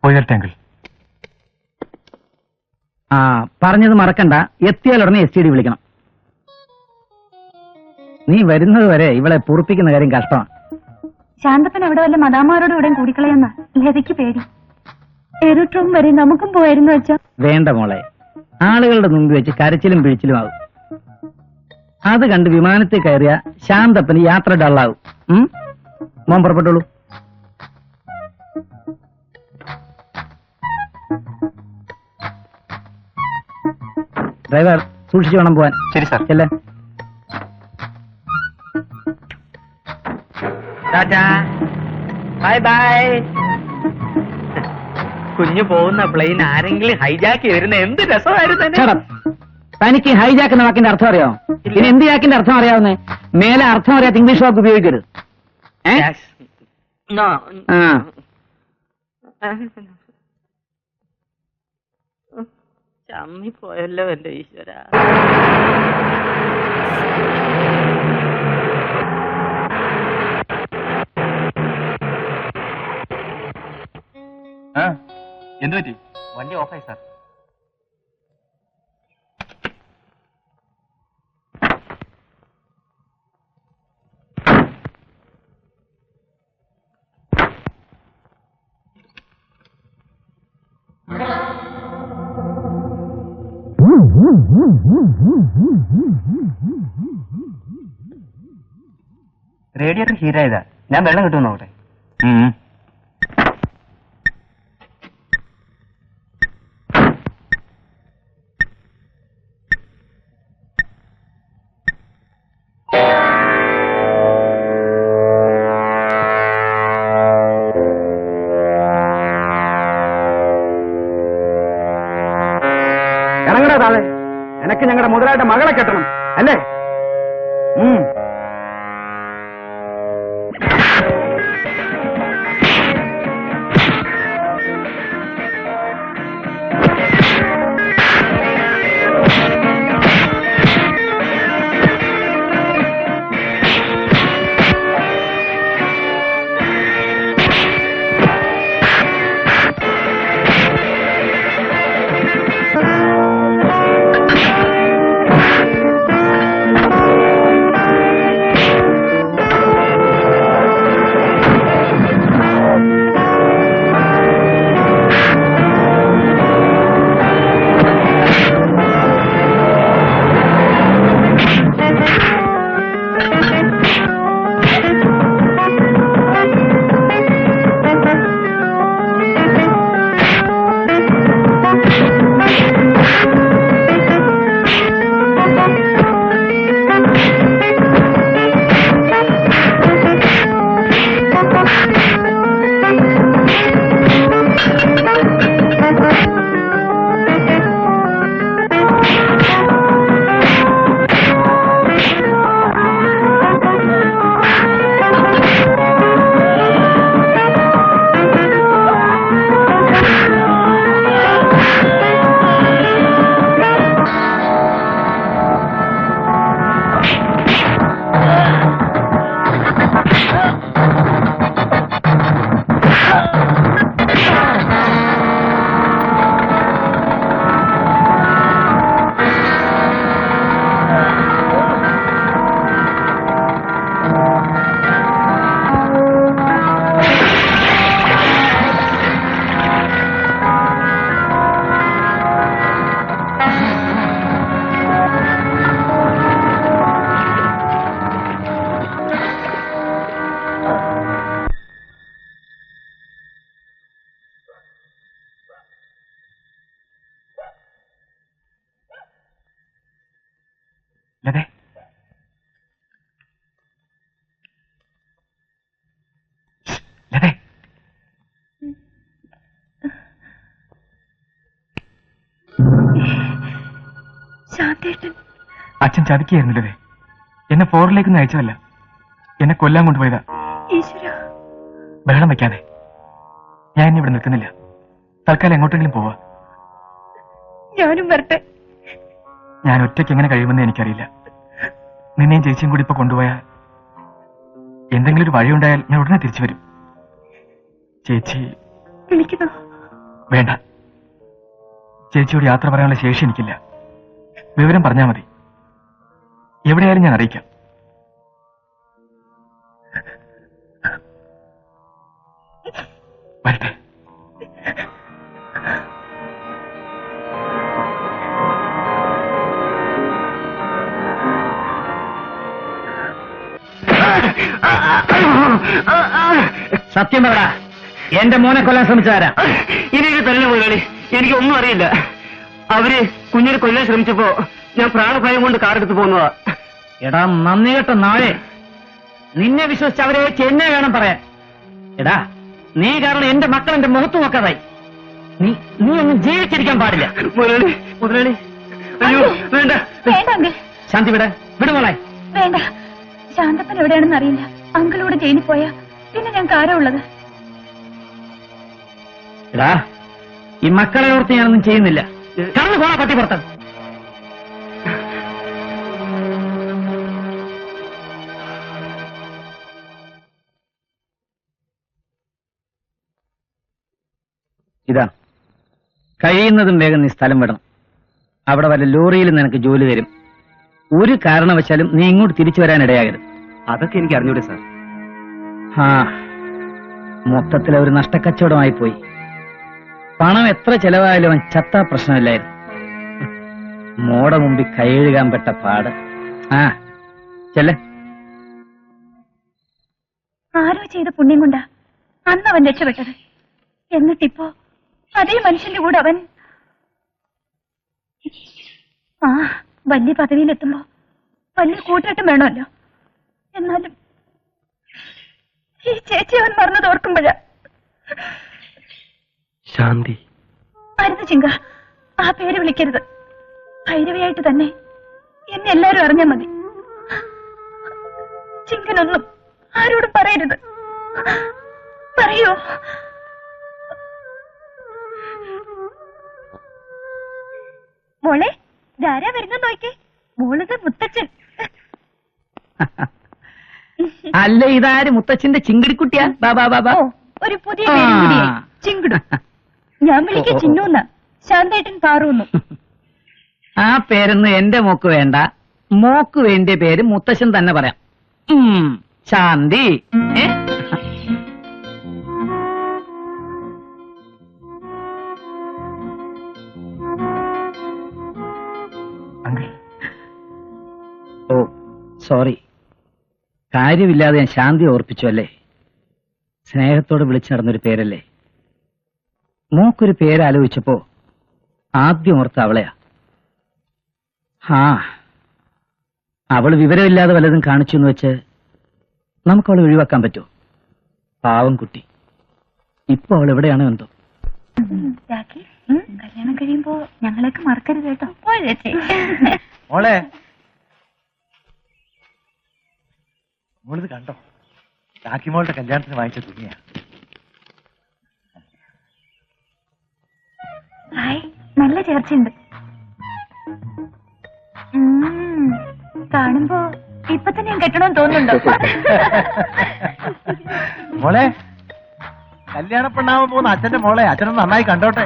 പോയട്ടെ അങ്കിൾ. ആ പറഞ്ഞത് മറക്കണ്ട. എത്തിയാലുടനെ STD വിളിക്കണം. നീ വരുന്നത് വരെ ഇവളെ പൊറുപ്പിക്കുന്ന കാര്യം കഷ്ടമാണ്. ശാന്തപ്പൻ അവിടെ വല്ല മദാമാരോട് ഇവിടെയും കൂടിക്കളയെന്ന ലതയ്ക്ക് പേടി. എയർട്രോം വരെ നമുക്കും പോയിരുന്നു അച്ഛാ. വേണ്ട മോളെ, ആളുകളുടെ മുമ്പിൽ വെച്ച് കരച്ചിലും പിഴിച്ചിലും ആവും. അത് കണ്ട് വിമാനത്തിൽ കയറിയ ശാന്തപ്പന് യാത്ര ഡള്ളാവും. മോൻ പുറപ്പെട്ടോളൂ. ഡ്രൈവർ, സൂക്ഷിച്ചു വേണം പോവാൻ. ശരി സാർ. ചെല്ലേ. Bye bye. കുഞ്ഞു പോകുന്ന പ്ലെയിൻ ആരെങ്കിലും ഹൈജാക്ക് ചെയ്തിരുന്ന എന്ത് രസമായിരുന്നു. തനിക്ക് ഹൈജാക്ക് എന്ന വാക്കിന്റെ അർത്ഥം അറിയാമോ? ഇനി എന്ത് ജാക്കിന്റെ അർത്ഥം അറിയാവുന്നേ? മേലെ അർത്ഥം അറിയാത്ത ഇംഗ്ലീഷ് വാക്ക് ഉപയോഗിക്കരുത്. ചമ്മി പോയല്ലോ എന്റെ ഈശ്വര. എന്ത് പറ്റി? വണ്ടി ഓഫായി സാർ. റേഡിയേറ്റർ ഹീറ്റായതാ. ഞാൻ വെള്ളം കിട്ടുമെന്ന് നോക്കട്ടെ. ഇറങ്ങടാ താഴെ. എനക്ക് ഞങ്ങളുടെ മുതലായിട്ട് മകളെ കെട്ടണം അല്ലേ? അച്ഛൻ ചതിക്കായിരുന്നില്ലേ? എന്നെ ഫോറിലേക്കൊന്നും അയച്ചതല്ല, എന്നെ കൊല്ലാൻ കൊണ്ടുപോയതാ. ബഹളം വെക്കാതെ, ഞാൻ ഇനി ഇവിടെ നിൽക്കുന്നില്ല. തൽക്കാലം എങ്ങോട്ടെങ്കിലും പോവാ. ഞാനും വരട്ടെ. ഞാൻ ഒറ്റയ്ക്ക് എങ്ങനെ കഴിയുമെന്ന് എനിക്കറിയില്ല. നിന്നെയും ചേച്ചിയും കൂടി ഇപ്പൊ കൊണ്ടുപോയാൽ എന്തെങ്കിലും ഒരു വഴിയുണ്ടായാൽ ഞാൻ ഉടനെ തിരിച്ചു വരും. ചേച്ചി വിളിക്കുന്നു. വേണ്ട, ചേച്ചിയോട് യാത്ര പറയാനുള്ള ശേഷി എനിക്കില്ല. വിവരം പറഞ്ഞാൽ മതി, എവിടെയായാലും ഞാൻ അറിയിക്കാം. വരട്ടെ. സത്യം പറ, എന്റെ മോനെ കൊല്ലാൻ ശ്രമിച്ചാരാ? എനിക്ക് തന്നെ മുതലാളി, എനിക്ക് ഒന്നും അറിയില്ല. അവര് കുഞ്ഞിനെ കൊല്ലാൻ ശ്രമിച്ചപ്പോ ഞാൻ പ്രാണഭയം കൊണ്ട് കാറെടുത്ത് പോകുന്നതാ. എടാ നന്ദി കേട്ട നാളെ, നിന്നെ വിശ്വസിച്ച് അവരെ വെച്ച് എന്നെ വേണം പറയാൻ. എടാ നീ കാരണം എന്റെ മക്കൾ എന്റെ മുഖത്ത് നോക്കാതായി. നീ ഒന്നും ജീവിച്ചിരിക്കാൻ പാടില്ല. മുതലാളി, മുതലാളി, അയ്യോ വേണ്ട. വേണ്ട ശാന്തി വിടുമോളെ. വേണ്ട, ശാന്തപ്പൻ എവിടെയാണെന്ന് അറിയില്ല. അങ്കിളൂടെ ജയിലിൽ പോയാ പിന്നെ ഞങ്ങൾക്ക് ആരാ ഉള്ളത്? എടാ ഈ മക്കളെ ഓർത്ത് ഞാനൊന്നും ചെയ്യുന്നില്ല. കടന്നു പോണ പട്ടി പുറത്ത്. ഇതാ, കഴിയുന്നതും വേഗം നീ സ്ഥലം വിടണം. അവിടെ വല്ല ലോറിയിൽ നിനക്ക് ജോലി തരും. ഒരു കാരണവശാലും നീ ഇങ്ങോട്ട് തിരിച്ചു വരാൻ ഇടയാകരുത്. അതൊക്കെ എനിക്ക് അറിഞ്ഞൂടെ സാർ. ആ മൊത്തത്തിൽ ഒരു നഷ്ടക്കച്ചവടമായി പോയി. പണം എത്ര ചെലവായാലും അവൻ ചത്താ പ്രശ്നമില്ലായിരുന്നു. മോടെ മുമ്പിൽ കൈഴുകാൻ പെട്ട പാട്. ആ ചെല്ലേ. ആരോ ചെയ്ത പുണ്യം കൊണ്ടാ അന്ന് അവൻ രക്ഷപ്പെട്ടത്. എന്നിട്ടിപ്പോ അതേ മനുഷ്യന്റെ കൂടെ അവൻ വലിയ പദവിയിലെത്തുമ്പോ വലിയ കൂട്ടാട്ടം വേണമല്ലോ. എന്നാലും ഈ ചേച്ചി അവൻ മറന്നത് ഓർക്കുമ്പോഴാ. ശാന്തി, അരുത് ചിങ്ക, ആ പേര് വിളിക്കരുത്. ഭൈരവിയായിട്ട് തന്നെ എന്നെ എല്ലാരും അറിഞ്ഞാൽ മതി. ചിങ്കനൊന്നും ആരോടും പറയരുത്. പറയൂ. മോളെ, ധാരാ വരുന്ന നോക്കേ. മോളത് മുത്തച്ഛൻ. അല്ല, ഇതാര്? മുത്തച്ഛന്റെ ചിങ്കിടിക്കുട്ടിയാ? ബാബാ. ഒരു പുതിയ പേരും കൂടിയായി, ചിങ്കിടു. ഞാൻ വിളിക്ക ചിന്നൂന്ന, ശാന്തേട്ടൻ പാറൂന്നു. ആ പേരൊന്നും എന്റെ മോക്ക് വേണ്ട. മോക്ക് വേണ്ടിയ പേര് മുത്തശ്ശൻ തന്നെ പറയാം. ശാന്തി. ഓ സോറി, കാര്യമില്ലാതെ ഞാൻ ശാന്തി ഓർപ്പിച്ചു അല്ലേ? സ്നേഹത്തോട് വിളിച്ചു നടന്നൊരു പേരല്ലേ. മോക്കൊരു പേരാലോചിച്ചപ്പോ ആദ്യം ഓർത്ത അവളെയാ. അവള് വിവരമില്ലാതെ വല്ലതും കാണിച്ചു എന്ന് വെച്ച് നമുക്ക് അവളെ ഒഴിവാക്കാൻ പറ്റുമോ? പാവം കുട്ടി. ഇപ്പൊ അവൾ എവിടെയാണോ എന്തോ. കല്യാണം കഴിയുമ്പോ ഞങ്ങളെയൊക്കെ മറക്കരുത് കേട്ടോ. മോളെ, മോളിത് കണ്ടോ? രാഖിമോളുടെ കല്യാണത്തിന് വാങ്ങിച്ച തുണിയാ. നല്ല ചേർച്ചയുണ്ട്. കാണുമ്പോ ഇപ്പൊ തന്നെ ഞാൻ കെട്ടണമെന്ന് തോന്നുന്നുണ്ടോ? മോളെ, കല്യാണ പെണ്ണാവാൻ പോകുന്ന അച്ഛന്റെ മോളെ അച്ഛനൊന്ന് നന്നായി കണ്ടോട്ടെ.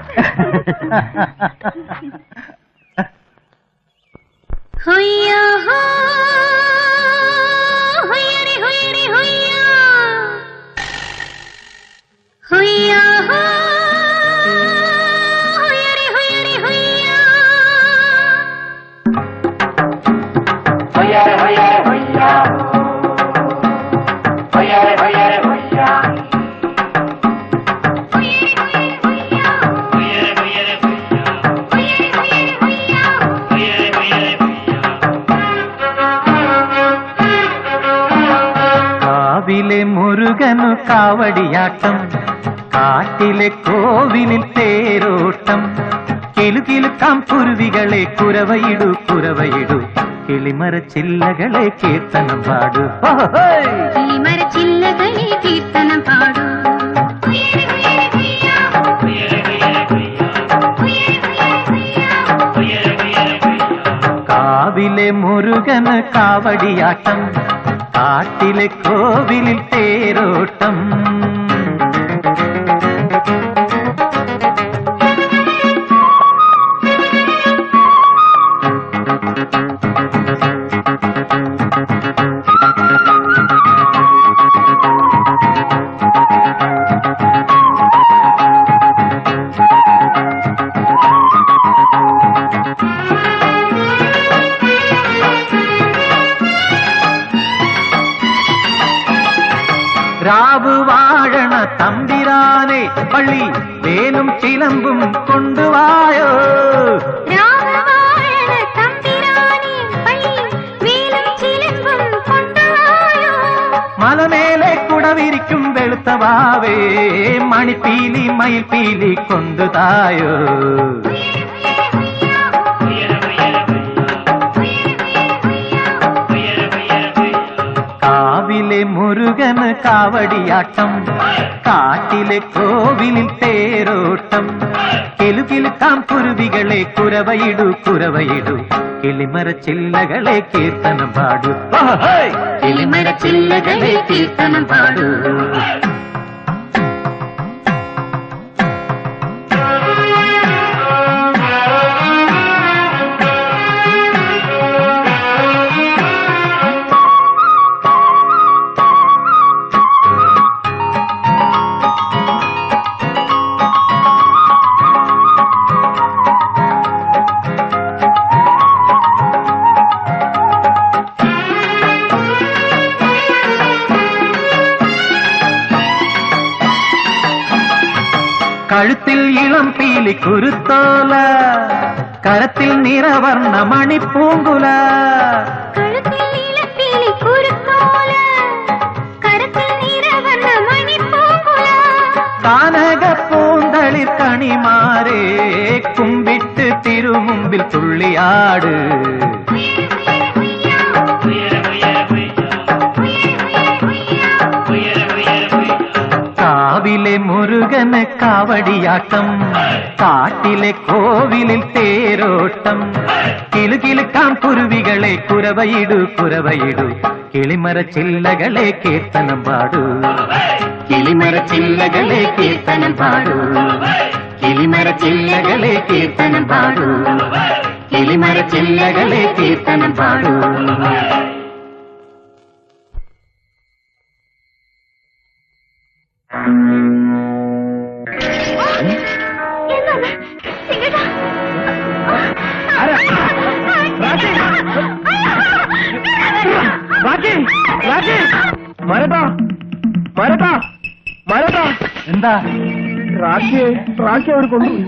കാവിലെ മുരുകനു കാവടിയാട്ടം, കാട്ടിലെ കോവിലിൽ തേരോട്ടം, കിലുകിലുക്കാം കുരുവികളെ കുരവയിടു കുരവയിടു, കിളിമരച്ചില്ലകളെ കീർത്തനം പാടൂ കിളിമരച്ചില്ലകളെ കീർത്തനം പാടൂ കാവിലെ മുരുകന് കാവടിയാട്ടം കാട്ടിലെ കോവിലിൽ തേരോട്ടം രാവ് വാഴണ തമ്പിരാനെ പള്ളി വേലും ചിലമ്പും കൊണ്ടുവായോ മലമേലെ കുടവിരിക്കും വെളുത്തവാവേ മണിപ്പീലി മയിൽപ്പീലി കൊണ്ടുതായോ കാവിലെ മുരുകന് കാവടിയാട്ടം കാട്ടിലെ കോവിലിൽ തേരോട്ടം കിലുകിലുക്കാം കുരുവികളെ കുരവയിടു കുരവയിടു കിളിമരച്ചില്ലകളെ കീർത്തനം പാടൂ കിളിമരച്ചില്ലകളെ കീർത്തനം പാടൂ കഴുത്തിൽ ഇളം പീലി കുരുത്തോല കരത്തിൽ നിറവർണ്ണ മണിപ്പൂങ്കുല കാനകപ്പൂന്തളിർ കണിമാരെ കുമ്പിട്ട് തിരുമുമ്പിൽ തുള്ളിയാട് കാവിലെ മുരുകന് കാവടിയാട്ടം കാട്ടിലെ കോവിലിൽ തേരോട്ടം കിലുകിലുക്കാം കുരുവികളെ കുരവയിടു കുരവയിടു കിളിമരച്ചില്ലകളെ കീർത്തനം പാടൂ കിളിമരച്ചില്ലകളെ കീർത്തനം പാടൂ കിളിമരച്ചില്ലകളെ കീർത്തനം പാടൂ കിളിമരച്ചില്ലകളെ കീർത്തനം പാടൂ എന്താ റാഖി അവർ കൊണ്ടുപോയി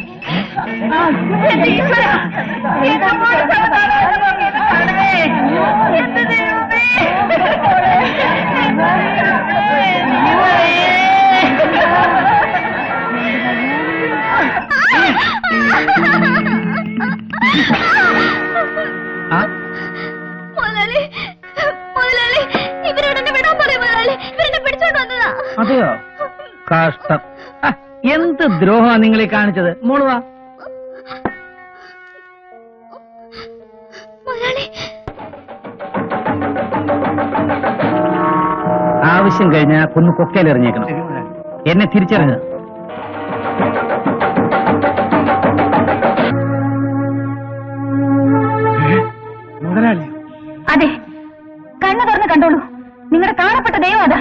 അതെയോ കഷ്ടം എന്ത് ദ്രോഹമാ നിങ്ങളീ കാണിച്ചത് മോളുവാ ആവശ്യം കഴിഞ്ഞാൽ കൊന്നു കൊക്കയിലെറിഞ്ഞേക്കണം എന്നെ തിരിച്ചറിഞ്ഞത് മുതലാളി അതെ കണ്ണു തുറന്ന് കണ്ടോളൂ നിങ്ങളുടെ കാണപ്പെട്ട ദൈവം അതാ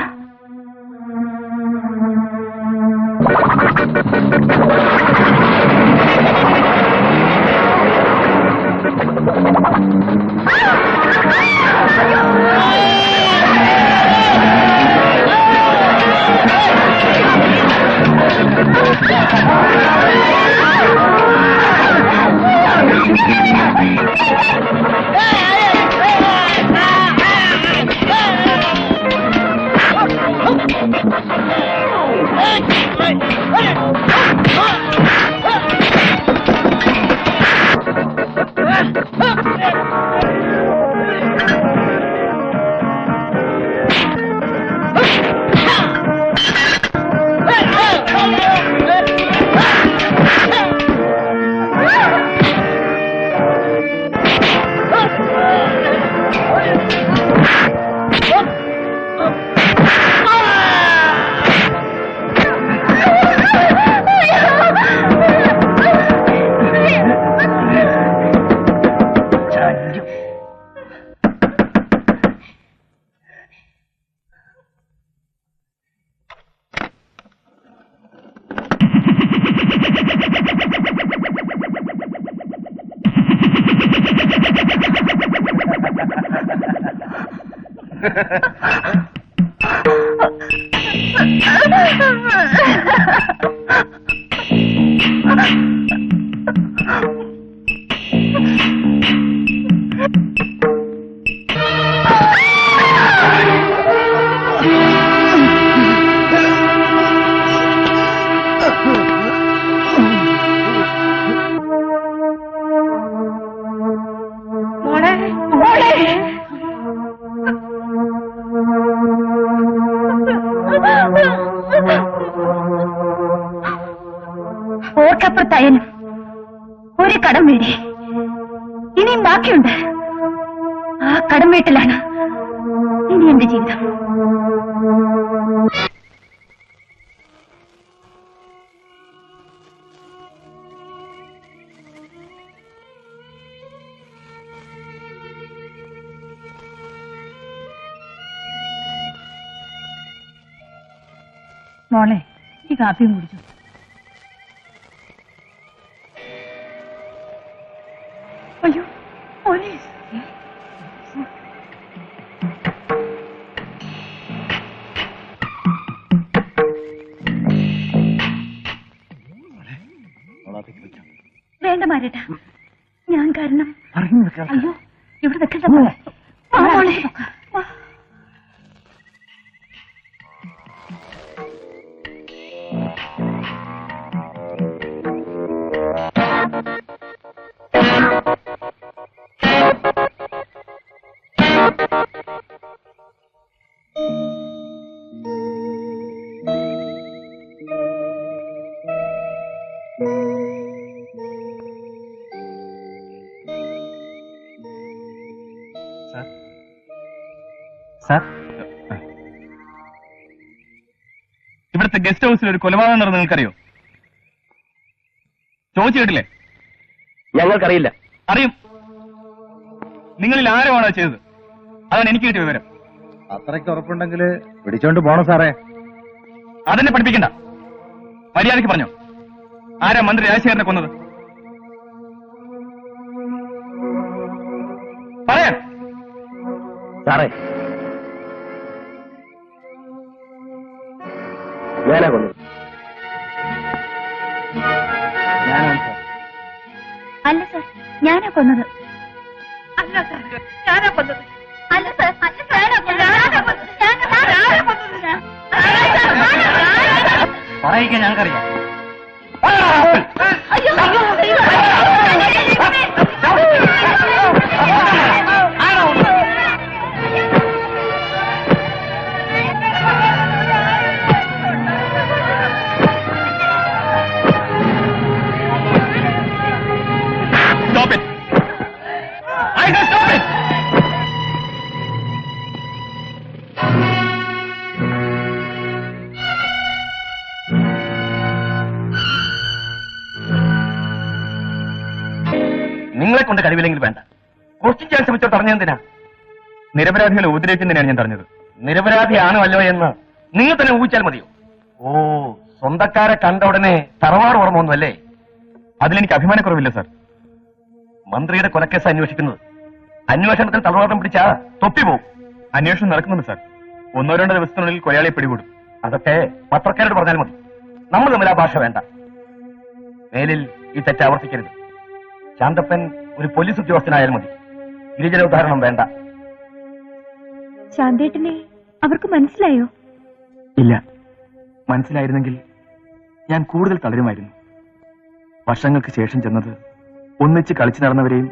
ഓർക്കപ്പുറത്തായാലും ഒരു കടം വീടി ഇനിയും ബാക്കിയുണ്ട്. ആ കടം വീട്ടിലാണ് ഇനി എന്റെ ജീവിതം. മോളെ ഈ കാപ്പിയും കുടിച്ചു. അയ്യോ പോലീസ്. വേണ്ട മാരേട്ടാ, ഞാൻ കാരണം. അയ്യോ ഇവിടെ വെക്കണ്ട. സാർ, ഇവിടുത്തെ ഗസ്റ്റ് ഹൗസിൽ ഒരു കൊലപാതകം നടന്നത് നിങ്ങൾക്കറിയോ? ചോദിച്ചു കേട്ടില്ലേ? ഞങ്ങൾക്കറിയില്ല. അറിയും. നിങ്ങളിൽ ആരുമാണോ ചെയ്തത്? അതാണ് എനിക്ക് കിട്ടിയ വിവരം. അത്രയ്ക്ക് ഉറപ്പുണ്ടെങ്കിൽ പിടിച്ചോണ്ട് പോണം സാറേ. അതെന്നെ പഠിപ്പിക്കണ്ട. മര്യാദയ്ക്ക് പറഞ്ഞോ, ആരാ മന്ത്രി രാജശേഖരനെ കൊന്നത്? പറയാൻ. സാറേ, ഞാനാ കൊന്നത്. അല്ല സാർ, ഞാനാ കൊന്നത്. അല്ല സാർ, ഞാനാ കൊന്നത്. അല്ല സാർ, അല്ല സാർ, ഞാനാ കൊന്നത്. പറയിക്കാൻ ഞങ്ങൾക്കറിയാം. അയ്യോ Stop it! I said stop it! നിങ്ങളെ കൊണ്ട് കഴിവില്ലെങ്കിൽ വേണ്ട. ക്വസ്റ്റ്യൻ ചെയ്യാൻ ശ്രമിച്ചോ തടഞ്ഞെന്തിനാ? നിരപരാധികളെ ഉപദ്രവിക്കുന്നതിനാണ് ഞാൻ പറഞ്ഞത്. നിരപരാധിയാണോ അല്ലോ എന്ന് നിങ്ങൾ തന്നെ ഊഹിച്ചാൽ മതിയോ? ഓ, സ്വന്തക്കാരെ കണ്ട ഉടനെ തറവാട് ഓർമ്മ ഒന്നും അല്ലേ? അതിലെനിക്ക് അഭിമാനക്കുറവില്ല സാർ. മന്ത്രിയുടെ കൊലക്കേസ് അന്വേഷിക്കുന്നത്. അന്വേഷണത്തിന് തളവാട്ടം പിടിച്ചാ തൊപ്പി പോവും. അന്വേഷണം നടക്കുന്നുണ്ട് സാർ. 1-2 ദിവസത്തിനുള്ളിൽ കൊലയാളിയെ പിടികൂടും. അതൊക്കെ പത്രക്കാരോട് പറഞ്ഞാൽ മതി. നമ്മൾ തമ്മിൽ ആ ഭാഷ വേണ്ട. മേലിൽ ഈ തെറ്റ് ആവർത്തിക്കരുത്. ശാന്തപ്പൻ ഒരു പോലീസ് ഉദ്യോഗസ്ഥനായാൽ മതി. ഗിരിജന ഉദാഹരണം വേണ്ട. ശാന്തേട്ടനെ അവർക്ക് മനസ്സിലായോ? ഇല്ല. മനസ്സിലായിരുന്നെങ്കിൽ ഞാൻ കൂടുതൽ തളരുമായിരുന്നു. വർഷങ്ങൾക്ക് ശേഷം ചെന്നത് ഒന്നിച്ച് കളിച്ചു നടന്നവരെയും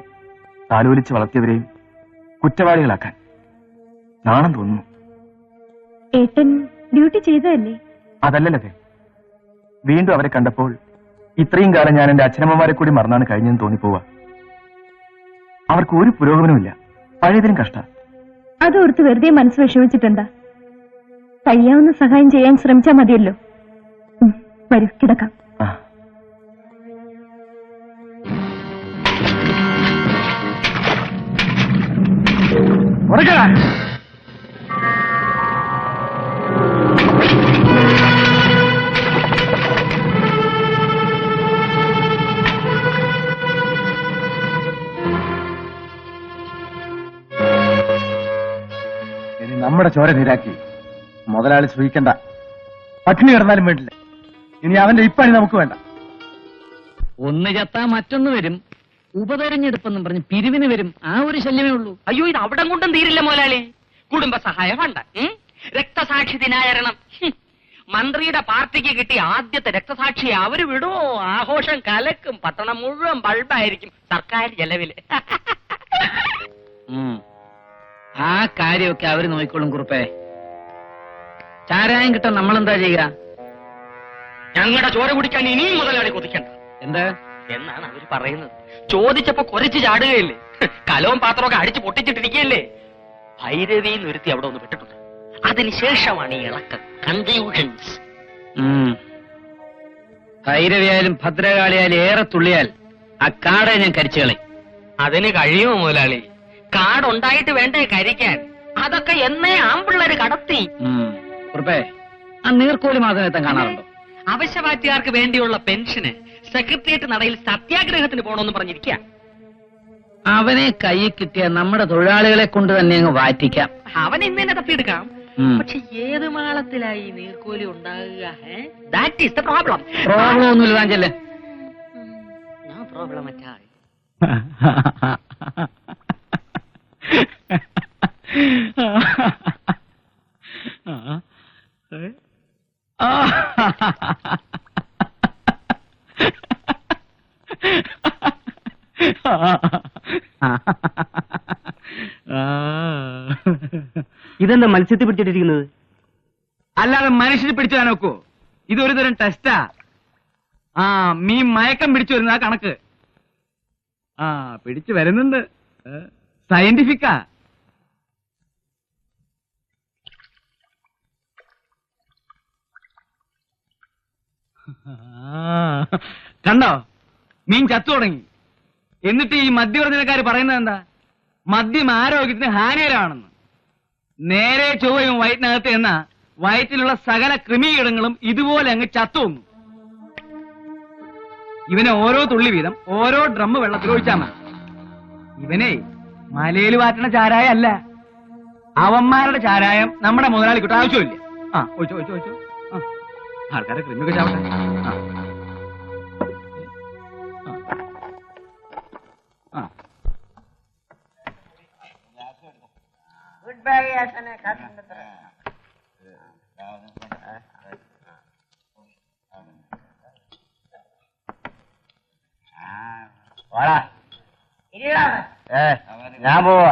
താലോലിച്ച് വളർത്തിയവരെയും കുറ്റവാളികളാക്കാൻ. നാണം തോന്നുന്നു. ഏട്ടൻ ഡ്യൂട്ടി ചെയ്തതല്ലേ? അതല്ലല്ലേ. വീണ്ടും അവരെ കണ്ടപ്പോൾ ഇത്രയും കാലം ഞാൻ എന്റെ അച്ഛനമ്മമാരെ കൂടി മറന്നാണ് കഴിഞ്ഞെന്ന് തോന്നിപ്പോവാ. അവർക്ക് ഒരു പുരോഗമനമില്ല. പഴയതിനും കഷ്ട. അതോർത്ത് വെറുതെ മനസ്സ് വിഷമിച്ചിട്ടുണ്ടാ? കഴിയാവുന്ന സഹായം ചെയ്യാൻ ശ്രമിച്ചാൽ മതിയല്ലോ. വരൂ, കിടക്കാം. ഇനി നമ്മുടെ ചോര നീരാക്കി മുതലാളി സൂഹിക്കണ്ട. പട്ടിണി കിടന്നാലും വേണ്ടില്ല. ഇനി അവന്റെ ഇപ്പണി നമുക്ക് വേണ്ട. ഒന്ന് ചത്താ മറ്റൊന്ന് വരും. ഉപതെരഞ്ഞെടുപ്പെന്നും പറഞ്ഞ് പിരിവിന് വരും. ആ ഒരു ശല്യമേ ഉള്ളൂ. അയ്യോ, ഇത് അവിടം കൊണ്ടും തീരില്ല മുതലാളി. കുടുംബ സഹായ ഫണ്ട്, രക്തസാക്ഷി ദിനാചരണം. മന്ത്രിയുടെ പാർട്ടിക്ക് കിട്ടിയ ആദ്യത്തെ രക്തസാക്ഷി അവര് വിടുമോ? ആഘോഷം കലക്കും. പട്ടണം മുഴുവൻ ബൾബായിരിക്കും സർക്കാർ ചെലവില്. ആ കാര്യമൊക്കെ അവര് നോക്കിക്കോളും കുറുപ്പേ. ചാരായം കിട്ടാൻ നമ്മളെന്താ ചെയ്യുക? ഞങ്ങളുടെ ചോര കുടിക്കാൻ ഇനിയും മുതലാളി കൊതിക്കണ്ട. എന്താ എന്നാണ് അവര് പറയുന്നത്. ചോദിച്ചപ്പോ കുറച്ച് ചാടുകയല്ലേ, കലവും പാത്രമൊക്കെ അടിച്ചു പൊട്ടിച്ചിട്ടിരിക്കുകയല്ലേ. ഭൈരവി നിർത്തി അവിടെ ഒന്ന് വിട്ടിട്ടുണ്ട്. അതിനുശേഷമാണ് ഈ ഇളക്കം, കൺഫ്യൂഷൻസ്. ഭൈരവിയായാലും ഭദ്രകാളിയായാലും ഏറെ തുള്ളിയാൽ ആ കാടെ ഞാൻ കരിച്ചു കളയും. അതിന് കഴിയുമോ മുതലാളി? കാടുണ്ടായിട്ട് വേണ്ടേ കരിക്കാൻ? അതൊക്കെ എന്നേ ആമ്പിള്ളേര് കടത്തി. കുറുപ്പേ, ആ നീർക്കോലി മാധവനെത്താൻ കാണാറുണ്ടോ? അവശ്യവാറ്റുകാർക്ക് വേണ്ടിയുള്ള പെൻഷന് സെക്രട്ടേറിയറ്റ് നടയിൽ സത്യാഗ്രഹത്തിന് പോകണമെന്ന് പറഞ്ഞിരിക്കുക. അവനെ കൈ കിട്ടിയ നമ്മുടെ തൊഴിലാളികളെ കൊണ്ട് തന്നെ അങ്ങ് വാറ്റിക്കാം. അവൻ ഇന്നെ തപ്പിയെടുക്കാം. പക്ഷെ ഏത് മാളത്തിലായി നീർക്കോലി ഉണ്ടാകുക? That is the problem. Problem ഒന്നുമില്ല, താഞ്ചല്ലേ. പ്രോബ്ലം മറ്റാ ഇതെന്താ മത്സ്യത്തിൽ പിടിച്ചിട്ടിരിക്കുന്നത്? അല്ലാതെ മനുഷ്യന് പിടിച്ചു നോക്കൂ. ഇതൊരു തരം ടെസ്റ്റാ. മീൻ മയക്കം പിടിച്ചു വരുന്ന കണക്ക്. പിടിച്ചു വരുന്നുണ്ട്. സയന്റിഫിക്കാ. കണ്ടോ, മീൻ ചത്തു തുടങ്ങി. എന്നിട്ട് ഈ മദ്യവർജനക്കാര് പറയുന്നത് എന്താ? മദ്യം ആരോഗ്യത്തിന് ഹാനികരമാണെന്ന്. നേരെ ചൊവ്വയും വയറ്റിനകത്ത് എന്ന വയറ്റിലുള്ള സകല കൃമികീടങ്ങളും ഇതുപോലെ അങ്ങ് ചത്തുവന്നു. ഇവനെ ഓരോ തുള്ളി വീതം ഓരോ ഡ്രം വെള്ളത്തിൽ ഒഴിച്ചാൽ മതി. ഇവനെ മലയിൽ വാറ്റണ ചാരായം അല്ല, അവന്മാരുടെ ചാരായം നമ്മുടെ മുതലാളിക്കൂട്ട് ആവശ്യമില്ല. ഒഴിച്ചോ ഒഴിച്ചോ ഒഴിച്ചോ. ആൾക്കാരെ കൃമിയൊക്കെ ചാവട്ടെ. ഞാൻ പോവാ.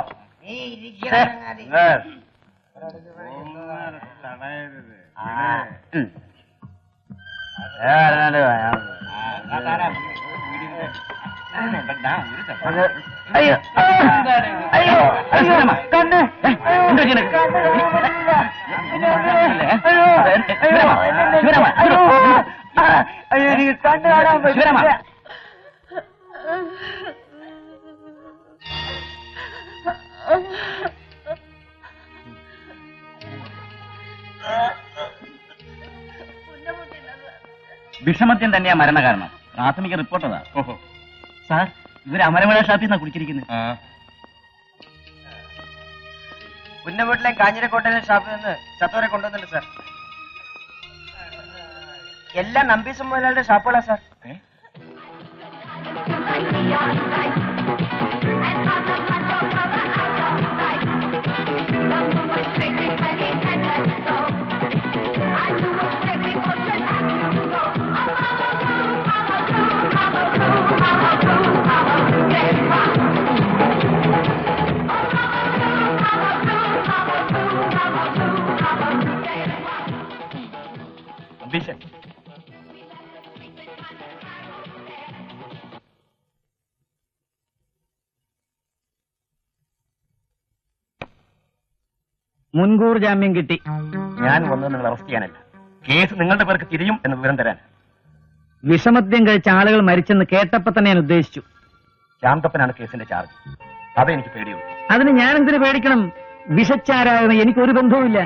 അയ്യോ അയ്യോ കണ്ണ് അയ്യോ എനിക്ക് കണ്ണ് കാണാൻ പറ്റില്ല. വിഷമദ്യം തന്നെയാ മരണകാരണം. പ്രാഥമിക റിപ്പോർട്ട് അതാ. ഓഹോ സാർ, ഇവര് അമരമഴ ഷാപ്പിൽ നിന്നാ കുടിച്ചിരിക്കുന്നത്. പുന്നമൂട്ടിലെ കാഞ്ഞിരക്കോട്ടയിലെ ഷാപ്പിൽ നിന്ന് ചത്തോരെ കൊണ്ടുവന്നില്ല സാർ. എല്ലാം നമ്പീസ് മുതലാളിയുടെ ഷാപ്പുകളാ സാർ. മുൻകൂർ ജാമ്യം കിട്ടി. ഞാൻ വന്നത് നിങ്ങൾ അറസ്റ്റ് ചെയ്യാനല്ല, കേസ് നിങ്ങളുടെ പേർക്ക് തിരിയും എന്ന് വിവരം തരാൻ. വിഷമദ്യം കഴിച്ച ആളുകൾ മരിച്ചെന്ന് കേട്ടപ്പോ തന്നെ ഞാൻ ഉദ്ദേശിച്ചു. ശാന്തപ്പനാണ് കേസിന്റെ ചാർജ്. അതെനിക്ക് പേടിയുള്ളൂ. അതിന് ഞാൻ എന്തിനു പേടിക്കണം? വിഷച്ചാരായണ എനിക്കൊരു ബന്ധവുമില്ല.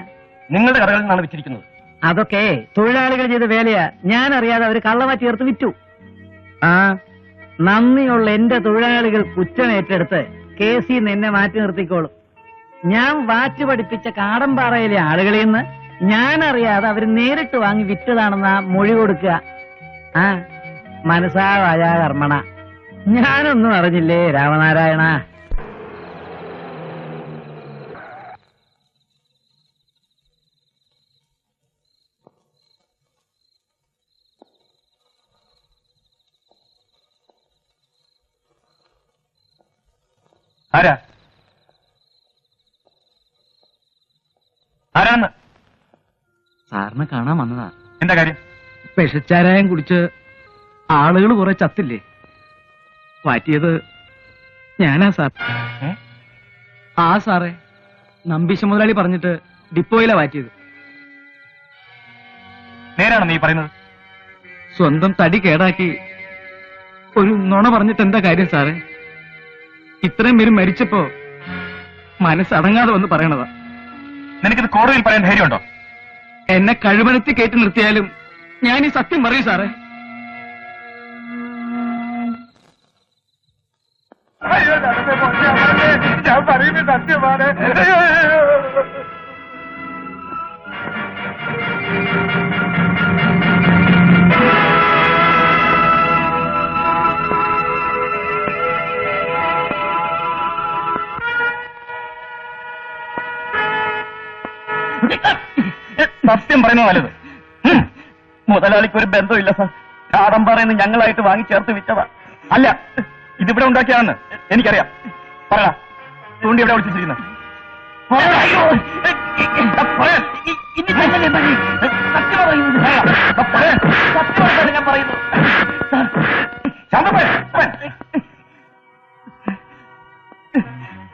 നിങ്ങളുടെ കടകളിൽ നിന്നാണ് വിറ്റിരിക്കുന്നത്. അതൊക്കെ തൊഴിലാളികൾ ചെയ്ത വേലയാ. ഞാൻ അറിയാതെ അവർ കള്ളവാറ്റ് ചേർത്ത് വിറ്റു. ആ നന്ദിയുള്ള എന്റെ തൊഴിലാളികൾ കുറ്റം ഏറ്റെടുത്ത് കേസിൽ നിന്ന് എന്നെ മാറ്റി നിർത്തിക്കോളും. ഞാൻ വാറ്റ് പഠിപ്പിച്ച കാടമ്പാറയിലെ ആളുകളിൽ നിന്ന് ഞാൻ അറിയാതെ അവർ നേരിട്ട് വാങ്ങി വിറ്റതാണെന്നാ മൊഴി കൊടുക്കുക. ആ മനസാ വാചാ കർമ്മണ. ഞാനൊന്നും അറിഞ്ഞില്ലേ രാമനാരായണ. ആരാന്ന്? സാറിനെ കാണാൻ വന്നതാ. എന്താ കാര്യം? വിഷച്ചാരായം കുടിച്ച് ആളുകൾ കുറെ ചത്തില്ലേ, മാറ്റിയത് ഞാനാ സാർ. ആ സാറേ, നമ്പീശ മുതലാളി പറഞ്ഞിട്ട് ഡിപ്പോയിലാ മാറ്റിയത്. നേരാണോ നീ പറയുന്നത്? സ്വന്തം തടി കേടാക്കി ഒരു നുണ പറഞ്ഞിട്ട് എന്താ കാര്യം സാറേ? ഇത്രയും പേര് മരിച്ചപ്പോ മനസ്സടങ്ങാതെ വന്ന് പറയണതാ. നിനക്കിത് കോടതിയിൽ പറയാൻ ധൈര്യമുണ്ടോ? എന്നെ കഴിവനത്തി കയറ്റി നിർത്തിയാലും ഞാൻ ഈ സത്യം പറയൂ സാറേ. ഞാൻ പറയുന്നത് സത്യമാണ്. സത്യം പറയുന്നത് നല്ലത്. മുതലാളിക്ക് ഒരു ബന്ധമില്ല സാർ. കാടമ്പാറയെന്ന് ഞങ്ങളായിട്ട് വാങ്ങി ചേർത്ത് വിറ്റതാ. അല്ല, ഇതിവിടെ ഉണ്ടാക്കിയാണെന്ന് എനിക്കറിയാം. പറയടാ, തൂണ്ടി ഇവിടെ വിളിച്ചിരിക്കുന്നത്.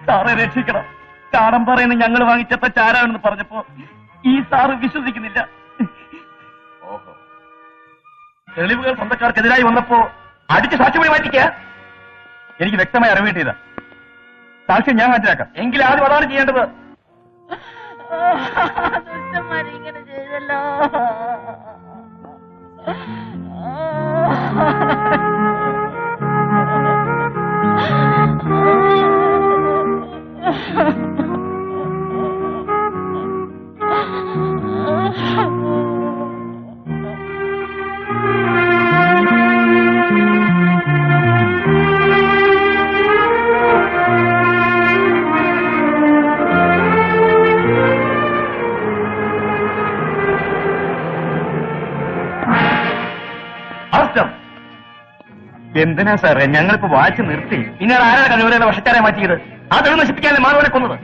സാറെ രക്ഷിക്കണം. കാടമ്പാറയെന്ന് ഞങ്ങൾ വാങ്ങിച്ചപ്പോ ചാരാണെന്ന് പറഞ്ഞപ്പോ ഈ സാറ് വിശ്വസിക്കുന്നില്ല. ഓഹോ, തെളിവുകൾ സ്വന്തക്കാർക്കെതിരായി വന്നപ്പോ അടിച്ച് സാക്ഷിമൊഴി മാറ്റിക്കുക. എനിക്ക് വ്യക്തമായി അറിവേണ്ടിയതാ. സാക്ഷ്യം ഞാൻ ഹാജരാക്കാം. എങ്കിലും ആദ്യം അതാണ് ചെയ്യേണ്ടത്. ഇങ്ങനെ ചെയ്തല്ലോ. എന്തിനാ സാറേ ഞങ്ങളിപ്പോ വാച്ച് നിർത്തി? പിന്നെ ആരാണ് കഴിവുള്ള വർഷക്കാരെ മാറ്റിയത്? ആ തെളിവ് നശിപ്പിക്കാതെ മാധവനെ കൊന്നത്.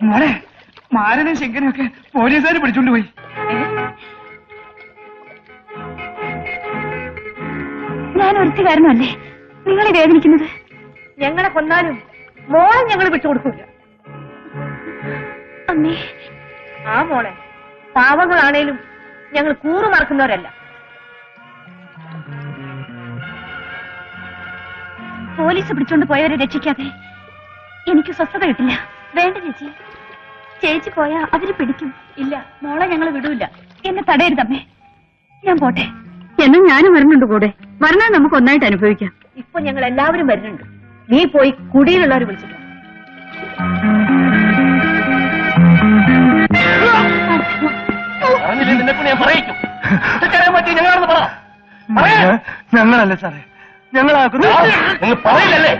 മോളെ, മാരനും ശങ്കരനൊക്കെ പോലീസുകാർ പിടിച്ചോണ്ട് പോയി. ഞാൻ ഒരുത്തുകാരനല്ലേ നിങ്ങളെ വേദനിക്കുന്നത്? ഞങ്ങളെ കൊന്നാലും മോളെ ഞങ്ങൾ വിട്ടുകൊടുക്കില്ല. അമ്മേ, ആ മോളെ, പാവങ്ങളാണേലും ഞങ്ങൾ കൂറു മറക്കുന്നവരല്ല. പോലീസ് പിടിച്ചോണ്ട് പോയവരെ രക്ഷിക്കാതെ എനിക്ക് സ്വസ്ഥത കിട്ടില്ല. വേണ്ട ചേച്ചി, ചേച്ചി പോയാ അവര് പിടിക്കും. ഇല്ല, മോളെ ഞങ്ങൾ വിടൂല. എന്നെ തടയരുതമ്മേ, ഞാൻ പോട്ടെ. എന്നാ ഞാനും വരുന്നുണ്ട് കൂടെ. വരണേ നമുക്ക് ഒന്നായിട്ട് അനുഭവിക്കാം. ഇപ്പൊ ഞങ്ങൾ എല്ലാവരും വരുന്നുണ്ട്. നീ പോയി കുടിയിലുള്ളവർ വിളിച്ചിട്ട് നിന്നെക്കൊണ്ട് ഞാൻ പറയിക്കും. ഞങ്ങളാണെന്ന് പറ. ഞങ്ങളല്ല സാറേ, ഞങ്ങളാക്കുന്നു. നിങ്ങൾ പറയില്ലല്ലേ?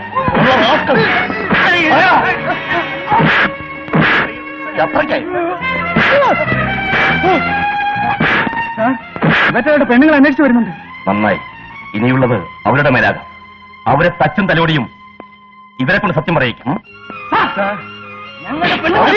അത്രയ്ക്കായി ഇവറ്റയുടെ പെണ്ണുങ്ങൾ അന്വേഷിച്ചു വരുന്നുണ്ട്. നന്നായി. ഇനിയുള്ളത് അവരുടെ മേലാകാം. അവരെ തച്ചും തലോടിയും ഇവരെ കൊണ്ട് സത്യം പറയിക്കും. ഞങ്ങളുടെ പെണ്ണുങ്ങൾ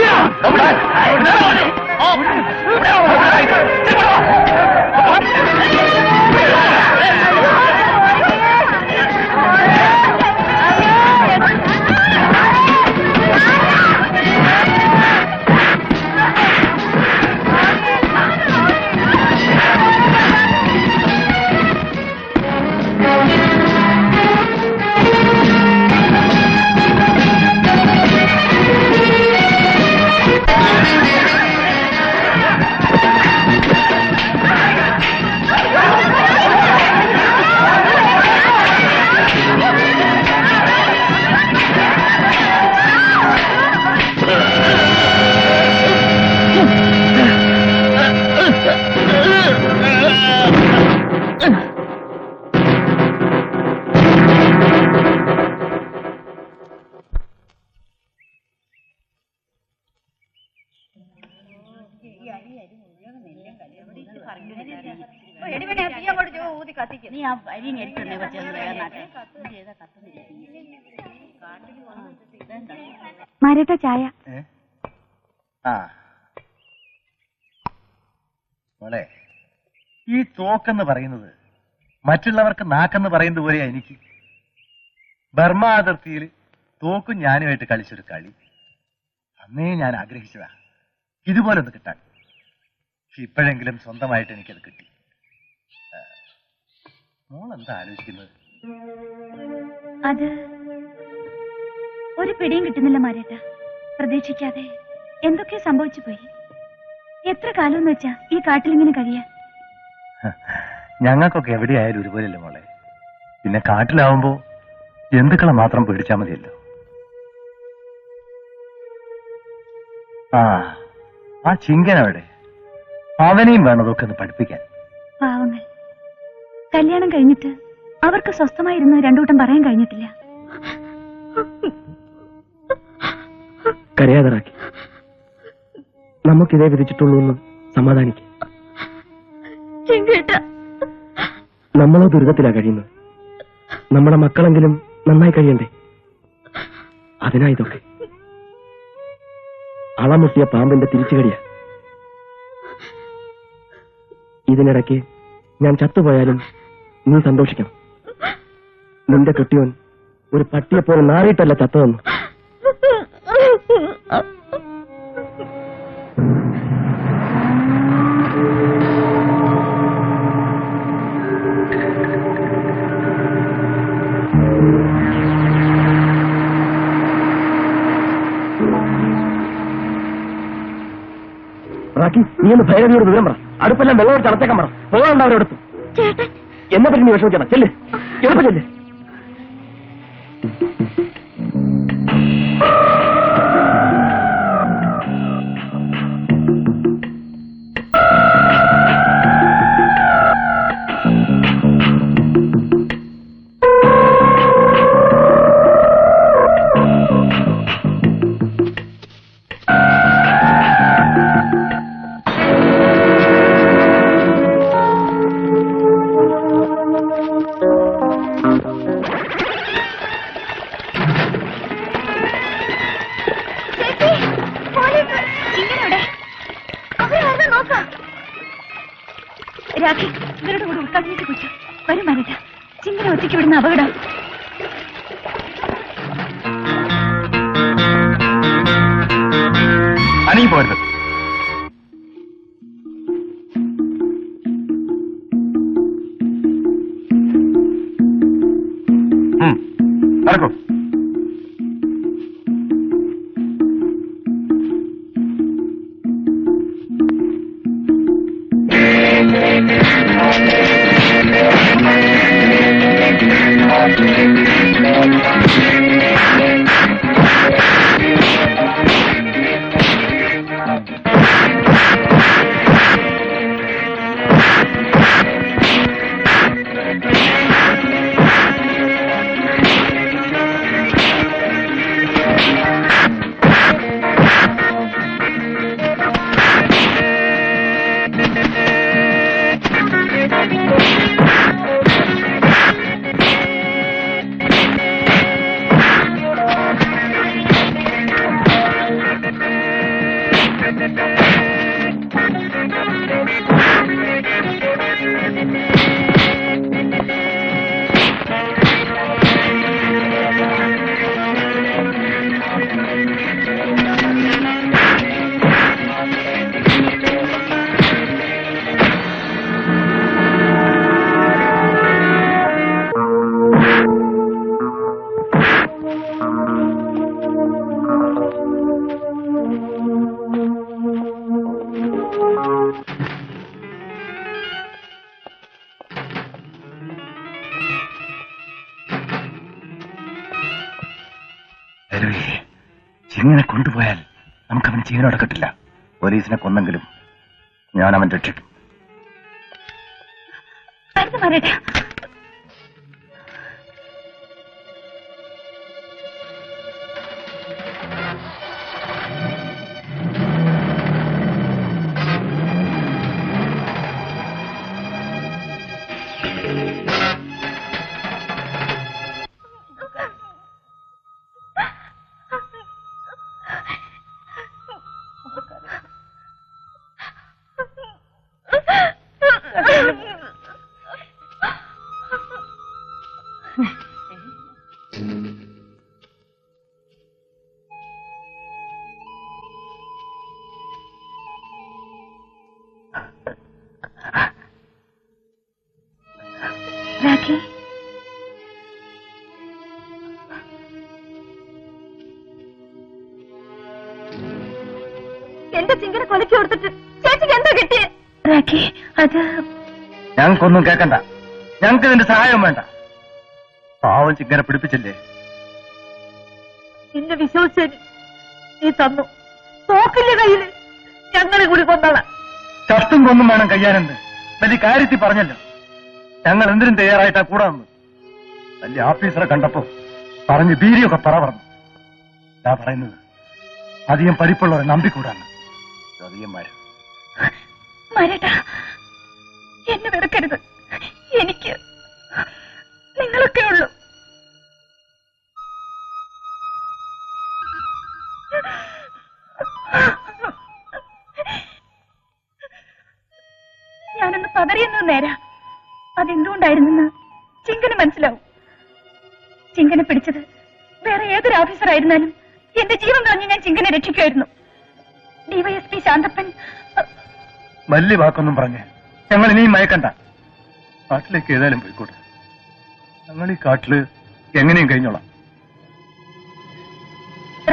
നീ ആ വരി നെടുത്തുണ്ടേ കുറച്ച് വേഗനാട്ടെ മാരേട്ട ചായ. ആ മോളെ, ഈ തോക്കെന്ന് പറയുന്നത് മറ്റുള്ളവർക്ക് നാക്കെന്ന് പറയുന്നത് പോലെയാ എനിക്ക്. ബർമ്മ അതിർത്തിയിൽ തോക്കും ഞാനുമായിട്ട് കളിച്ചൊരു കളി അന്നേ ഞാൻ ആഗ്രഹിച്ചതാ ഇതുപോലെ ഒന്ന് കിട്ടാൻ. ഇപ്പോഴെങ്കിലും സ്വന്തമായിട്ട് എനിക്കത് കിട്ടി. മോളെന്താ ആലോചിക്കുന്നത്? അത് ഒരു പിടിയും കിട്ടുന്നില്ല മാരേട്ട. പ്രതീക്ഷിക്കാതെ എന്തൊക്കെയോ സംഭവിച്ചു പോയി. എത്ര കാലം എന്ന് വെച്ചാ ഈ കാട്ടിലിങ്ങനെ കഴിയാ? ഞങ്ങൾക്കൊക്കെ എവിടെയായാലും ഒരുപോലെയല്ലേ മോളെ. പിന്നെ കാട്ടിലാവുമ്പോ ജന്തുക്കളെ മാത്രം പേടിച്ചാ മതിയല്ലോ. ആ ചിങ്കനവിടെ, അവനെയും വേണതൊക്കെ ഒന്ന് പഠിപ്പിക്കാൻ. പാവങ്ങൾ, കല്യാണം കഴിഞ്ഞിട്ട് അവർക്ക് സ്വസ്ഥമായിരുന്നു രണ്ടൂട്ടം പറയാൻ കഴിഞ്ഞിട്ടില്ല. കരയാതറാക്കി, നമുക്കിതേ വിധിച്ചിട്ടുള്ളൂ എന്ന് സമാധാനിക്കും. നമ്മളോ ദുരിതത്തിലാ കഴിയുന്നത്. നമ്മുടെ മക്കളെങ്കിലും നന്നായി കഴിയണ്ടേ? അതിനാ ഇതൊക്കെ. അളമുട്ടിയ പാമ്പിന്റെ തിരിച്ചുകടിയാ. ഇതിനിടയ്ക്ക് ഞാൻ ചത്തുപോയാലും നീ സന്തോഷിക്കണം. നിന്റെ കെട്ടിയോൻ ഒരു പട്ടിയെപ്പോലെ നാറിയിട്ടല്ല ചത്തതെന്ന്. റാക്കി, നീ ഒന്ന് ഭൈരവിയോട് വിവരം പറ. അടുപ്പെല്ലാം വെള്ളം ചടച്ചേക്കാൻ പറ. പോകാണ്ട് അവരെടുത്തു. എന്നെ പറ്റി നീ വിഷമിക്കണം. ചെല്ല്, എളുപ്പം ചെല്ല്. രാഖി, ഇവരുടെ കൂടെ ഉൾക്കാട്ടിലേക്ക് പോയിച്ചു. വരും മാരേട്ട, ചിങ്ങനെ ഒറ്റയ്ക്ക് വിടുന്ന അപകടം. അനങ്ങി പോരുത്. നടക്കൂ. ഇങ്ങനെ കൊണ്ടുപോയാൽ നമുക്കവന് ജീവനോടെ കിട്ടില്ല. പോലീസിനെ കൊന്നെങ്കിലും ഞാൻ അവൻ രക്ഷിക്കും. രാഖി, എന്റെ ചിങ്കനെ കൊലക്കി കൊടുത്തിട്ട് ചേച്ചിക്ക് എന്താ കിട്ടിയേ? രാഖി, അത് ഞങ്ങൾക്കൊന്നും കേൾക്കണ്ട. ഞങ്ങൾക്ക് ഇതിന്റെ സഹായം വേണ്ട. പാവം ചിങ്കനെ പിടിപ്പിച്ചില്ലേ? എന്നെ വിശ്വസിച്ച് നീ തന്നു. തോക്കില്ല കയ്യില്, ഞങ്ങളെ കൂടി കൊന്നോളാം. ചത്തും കൊന്നും വേണം കയ്യാനെന്ന് വലിയ കാര്യത്തിൽ പറഞ്ഞല്ലോ. ഞങ്ങൾ എന്തിനും തയ്യാറായിട്ടാ കൂടാന്ന്. വലിയ ഓഫീസറെ കണ്ടപ്പോ പറഞ്ഞ് ബീരിയൊക്കെ പറഞ്ഞു. ഞാൻ പറയുന്നത് അധികം പരിപ്പുള്ളവരെ നമ്പിക്കൂടാണ്. അധികന്മാര് മരട്ടാ, എന്നെ വെറുക്കരുത്. എനിക്ക് നിങ്ങളൊക്കെ ഉള്ളൂ. ഞാനൊന്ന് പതറിയെന്നു നേരാ. അതെന്തുകൊണ്ടായിരുന്നെന്ന് ചിങ്കന് മനസ്സിലാവും. ചിങ്കനെ പിടിച്ചത് വേറെ ഏതൊരു ഓഫീസറായിരുന്നാലും എന്റെ ജീവൻ കളഞ്ഞ് ഞാൻ ചിങ്കനെ രക്ഷിക്കുമായിരുന്നു. ഡിവൈഎസ്പി ശാന്തപ്പൻ വലിയ വാക്കൊന്നും പറഞ്ഞ് ഞങ്ങൾ ഇനിയും മയക്കണ്ട. കാട്ടിലേക്ക് ഏതായാലും പോയിക്കോട്ടെ. ഞങ്ങൾ ഈ കാട്ടില് എങ്ങനെയും കഴിഞ്ഞോളാം.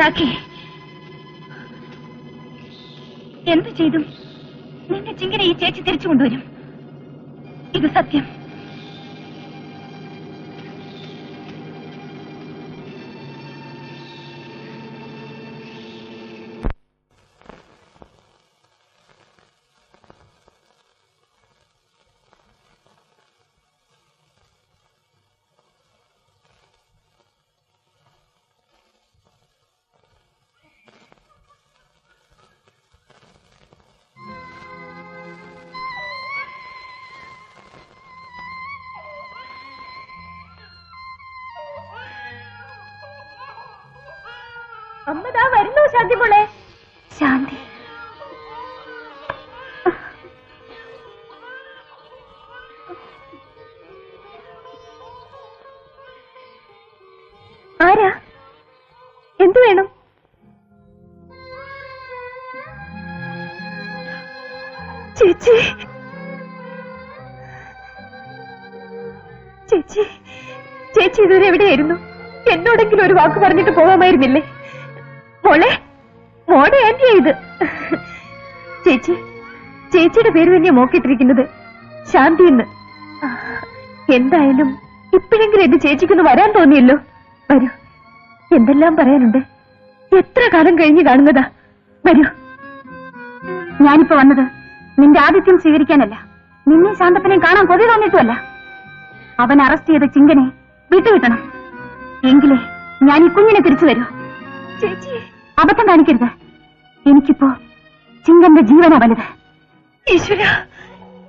രാഖി, എന്ത് ചെയ്തു നിന്റെ ചിങ്കനെ ഈ ചേച്ചി തിരിച്ചു കൊണ്ടുവരും. ഇത് സത്യം. അമ്മതാ വരുന്നു ശാന്തി മോളെ. ശാന്തി, ആരാ? എന്തു വേണം? ചേച്ചി, ചേച്ചി, ചേച്ചി ഇതുവരെ എവിടെയായിരുന്നു? എന്നോടെങ്കിലും ഒരു വാക്ക് പറഞ്ഞിട്ട് പോകാമായിരുന്നില്ലേ? മോളെ, മോടെ ആന്റിയാ ഇത്. ചേച്ചി, ചേച്ചിയുടെ പേര് തന്നെയാ മോക്കിട്ടിരിക്കുന്നത്, ശാന്തി എന്ന്. എന്തായാലും ഇപ്പോഴെങ്കിലും എന്റെ ചേച്ചിക്കൊന്ന് വരാൻ തോന്നിയല്ലോ. വരൂ, എന്തെല്ലാം പറയാനുണ്ട്. എത്ര കാലം കഴിഞ്ഞ് കാണുന്നതാ. വരൂ. ഞാനിപ്പോ വന്നത് നിന്റെ ആതിഥ്യം സ്വീകരിക്കാനല്ല, നിന്നെ ശാന്തപ്പനെ കാണാൻ കൊതി തോന്നിയിട്ടുമല്ല. അവൻ അറസ്റ്റ് ചെയ്ത ചിങ്കനെ വിട്ടുകിട്ടണം. എങ്കിലേ ഞാൻ ഈ കുഞ്ഞിനെ തിരിച്ചു തരൂ. ചേച്ചി, അബദ്ധം കാണിക്കരുത്. എനിക്കിപ്പോ ചിങ്കന്റെ ജീവനാ വലുത്. ഈശ്വര,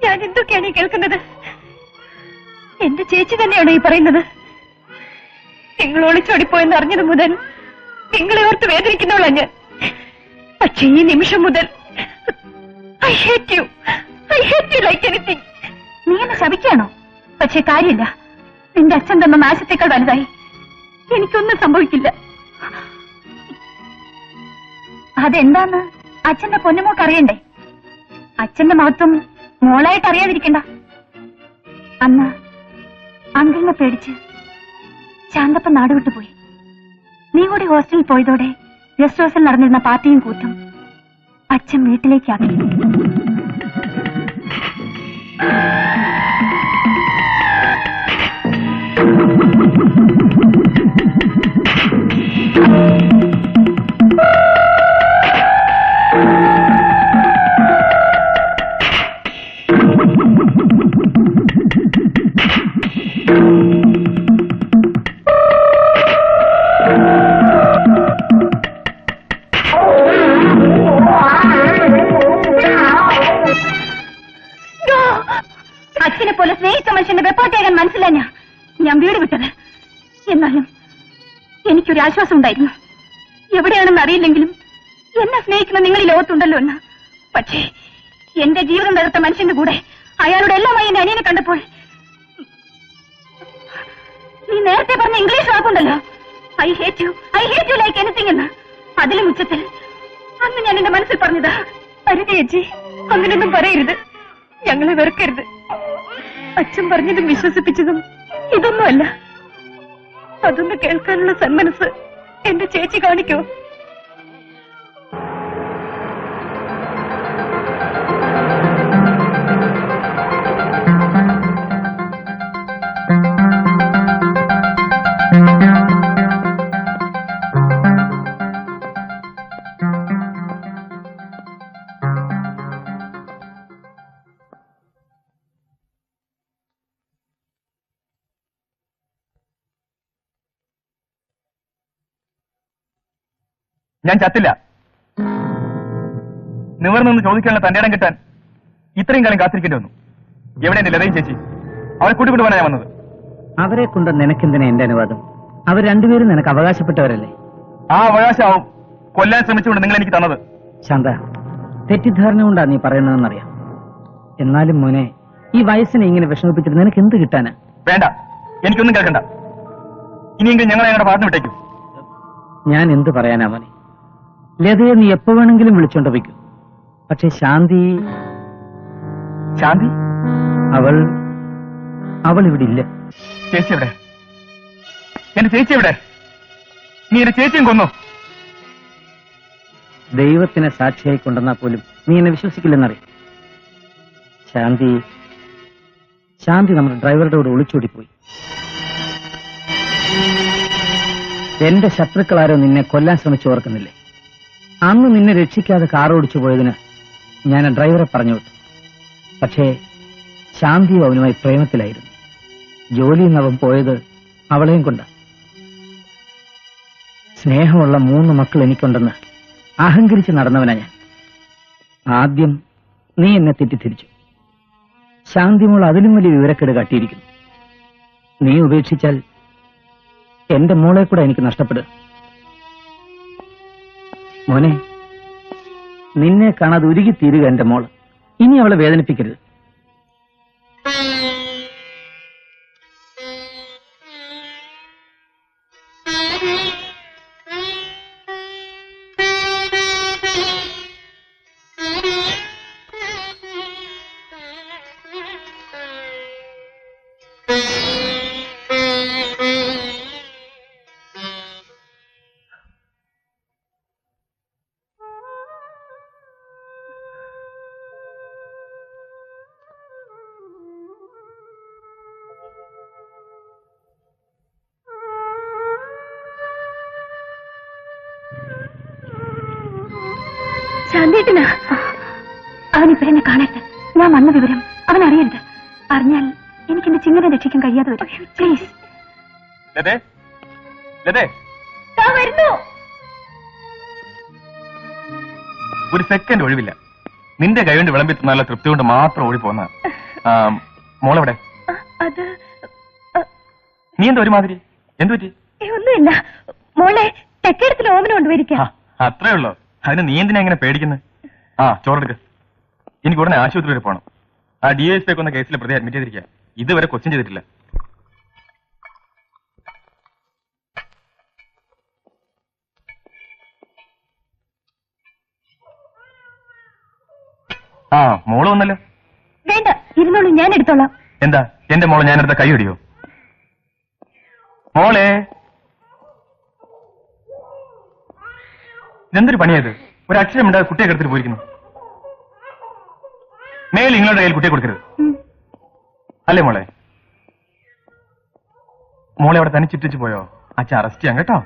ഞാൻ എന്തൊക്കെയാണ് ഈ കേൾക്കുന്നത്? എന്റെ ചേച്ചി തന്നെയാണോ ഈ പറയുന്നത്? നിങ്ങൾ ഒളിച്ചോടിപ്പോയെന്ന് അറിഞ്ഞത് മുതൽ നിങ്ങളെ ഓർത്ത് വേദനിക്കുന്നവളാ ഞാൻ. പക്ഷേ ഈ നിമിഷം മുതൽ I hate you like anything. നീ എന്നെ ശപിക്കാണോ? പക്ഷേ കാര്യമില്ല. നിന്റെ അച്ഛൻ തന്ന നാശത്തേക്കാൾ വലുതായി എനിക്കൊന്നും സംഭവിക്കില്ല. അതെന്താന്ന് അച്ഛന്റെ പൊന്നുമോക്ക് അറിയണ്ടേ? അച്ഛന്റെ മഹത്വം മോളായിട്ട് അറിയാതിരിക്കണ്ട. അന്ന് അങ്കിളിനെ പേടിച്ച് ശാന്തപ്പൻ നാടുവിട്ടു പോയി. നീ കൂടി ഹോസ്റ്റലിൽ പോയതോടെ ഗസ്റ്റ് ഹൗസിൽ നടന്നിരുന്ന പാർട്ടിയും കൂത്തും അച്ഛൻ വീട്ടിലേക്കാക്കി. അച്ഛനെ പോലെ സ്നേഹിച്ച മനുഷ്യന്റെ വെപ്പാട്ടേകാൻ മനസ്സിലാഞ്ഞ ഞാൻ വീട് വിട്ടത്. എന്നാലും എനിക്കൊരു ആശ്വാസം ഉണ്ടായിരുന്നു. എവിടെയാണെന്ന് അറിയില്ലെങ്കിലും എന്നെ സ്നേഹിക്കുന്ന നിങ്ങൾ ഈ ലോകത്തുണ്ടല്ലോ എന്ന്. പക്ഷേ എന്റെ ജീവിതം തകർത്ത മനുഷ്യന്റെ കൂടെ അയാളുടെ എല്ലാമായി എന്റെ അനിയനെ കണ്ടപ്പോൾ നീ നേരത്തെ പറഞ്ഞ ഇംഗ്ലീഷ് വാക്കുണ്ടല്ലോ, I hate you like anything എന്ന്, അതിലും ഉച്ചത്തിൽ അന്ന് ഞാൻ എന്റെ മനസ്സിൽ പറഞ്ഞതാ, അരുത് ചേച്ചി, അങ്ങനെയൊന്നും പറയരുത്, ഞങ്ങളെ വെറുക്കരുത്. അച്ഛൻ പറഞ്ഞതും വിശ്വസിപ്പിച്ചതും ഇതൊന്നുമല്ല. അതൊന്ന് കേൾക്കാനുള്ള സന്മനസ് എന്റെ ചേച്ചി കാണിക്കോ? ഞാൻ ചത്തില്ല. നിവർന്ന് ചോദിക്കാനുള്ള തന്റെ ഇടം കിട്ടാൻ ഇത്രയും കാലം കാത്തിരിക്കേണ്ടി വന്നു. എവിടെ എന്റെ ലതയും ചേച്ചി? അവരെ കൂട്ടിക്കൊണ്ടുപോകാനാ ഞാൻ വന്നത്. അവരെ കൊണ്ട് നിനക്കെന്തിനാ എന്റെ അനുവാദം? അവർ രണ്ടുപേരും നിനക്ക് അവകാശപ്പെട്ടവരല്ലേ? ആ അവകാശമാവും കൊല്ലാൻ ശ്രമിച്ചുകൊണ്ട് നിങ്ങൾ എനിക്ക് തന്നത്. ശാന്ത, തെറ്റിദ്ധാരണ കൊണ്ടാ നീ പറയുന്നതെന്നറിയാം. എന്നാലും മോനെ, ഈ വയസ്സിനെ ഇങ്ങനെ വിഷമിപ്പിച്ചിട്ട് നിനക്ക് എന്ത് കിട്ടാനാ? വേണ്ട, എനിക്കൊന്നും കേൾക്കണ്ട. ഇനിയെങ്കിലും ഞങ്ങളെ ഞങ്ങളുടെ പാട്ടിന് വിട്ടേക്കും. ഞാൻ എന്ത് പറയാനാ മോനെ? ലതയെ നീ എപ്പോ വേണമെങ്കിലും വിളിച്ചോണ്ട് വയ്ക്കൂ. പക്ഷെ ശാന്തി അവൾ ഇവിടെ ഇല്ല. ചേച്ചി എവിടെ? എന്റെ ചേച്ചി എവിടെ? നീ എന്റെ ചേച്ചിയും കൊന്നു. ദൈവത്തിനെ സാക്ഷിയായി കൊണ്ടുവന്നാ പോലും നീ എന്നെ വിശ്വസിക്കില്ലെന്നറിയാം. ശാന്തി നമ്മുടെ ഡ്രൈവറുടെ കൂടെ ഒളിച്ചോടിപ്പോയി. എന്റെ ശത്രുക്കളാരോ നിന്നെ കൊല്ലാൻ ശ്രമിച്ചു ഓർക്കുന്നില്ലേ? അന്ന് നിന്നെ രക്ഷിക്കാതെ കാർ ഓടിച്ചു പോയതിന് ഞാൻ ആ ഡ്രൈവറെ പറഞ്ഞു വിട്ടു. പക്ഷേ ശാന്തിയും അവനുമായി പ്രേമത്തിലായിരുന്നു. ജോലിയിൽ നിന്ന് അവൻ പോയത് അവളെയും കൊണ്ട. സ്നേഹമുള്ള 3 മക്കൾ എനിക്കുണ്ടെന്ന് അഹങ്കരിച്ച് നടന്നവനാ ഞാൻ. ആദ്യം നീ എന്നെ തെറ്റിദ്ധരിച്ചു. ശാന്തിമോൾ അതിലും വലിയ വിവരക്കേട് കാട്ടിയിരിക്കുന്നു. നീ ഉപേക്ഷിച്ചാൽ എന്റെ മോളെ കൂടെ എനിക്ക് നഷ്ടപ്പെടുക. മോനെ, നിന്നെ കാണാതെ ഉരുകി തീരുക എന്റെ മോള്. ഇനി അവളെ വേദനിപ്പിക്കരുത്. ശാന്തേട്ടനാ? അവനിപ്പോ എന്നെ കാണരുത്. ഞാൻ വന്ന വിവരം അവൻ അറിയരുത്. അറിഞ്ഞാൽ എനിക്ക് എന്റെ ചിങ്ങനെ രക്ഷിക്കാൻ കഴിയാതെ വരും. പ്ലീസ്. വരുന്നു. ഒരു സെക്കൻഡ് ഒഴിവില്ല. നിന്റെ കൈ കൊണ്ട് വിളമ്പി നല്ല തൃപ്തി കൊണ്ട് മാത്രം ഓടി പോന്ന മോളെവിടെ? അത് നീ എന്താ ഒരുമാതിരി? എന്തു പറ്റി? ഒന്നുമില്ല മോളെ, തെക്കേടത്തിൽ ഓമന കൊണ്ടുവരിക്കാം. അത്രേ ഉള്ളൂ. അതിന് നീ എന്തിനാ ഇങ്ങനെ പേടിക്കുന്നത്? ചോറെടുക്ക്. എനിക്ക് ഉടനെ ആശുപത്രി വരെ പോകണം. ആ DSP കൊന്ന കേസിൽ പ്രതി അഡ്മിറ്റ് ചെയ്തിരിക്കുക. ഇതുവരെ ക്വസ്റ്റ്യൻ ചെയ്തിട്ടില്ല. മോള് വന്നല്ലോ. വേണ്ട, ഇരുന്നോളൂ, ഞാൻ എടുത്തോളാം. എന്താ എന്റെ മോളെ ഞാനെടുത്ത കൈ ഒടിയോ? മോളെ, ഇതെന്തൊരു പണിയത്? ഒരു അക്ഷരം ഉണ്ടാകും കുട്ടിയെ കിടത്തിട്ട് പോയിരിക്കുന്നു. മേൽ നിങ്ങളുടെ കയ്യിൽ കുട്ടിയെ കൊടുക്കരുത്, അല്ലേ മോളെ? മോളെ അവിടെ തനിച്ചിട്ടിച്ച് പോയോ? അച്ഛൻ അറസ്റ്റ് ചെയ്യാം കേട്ടോ.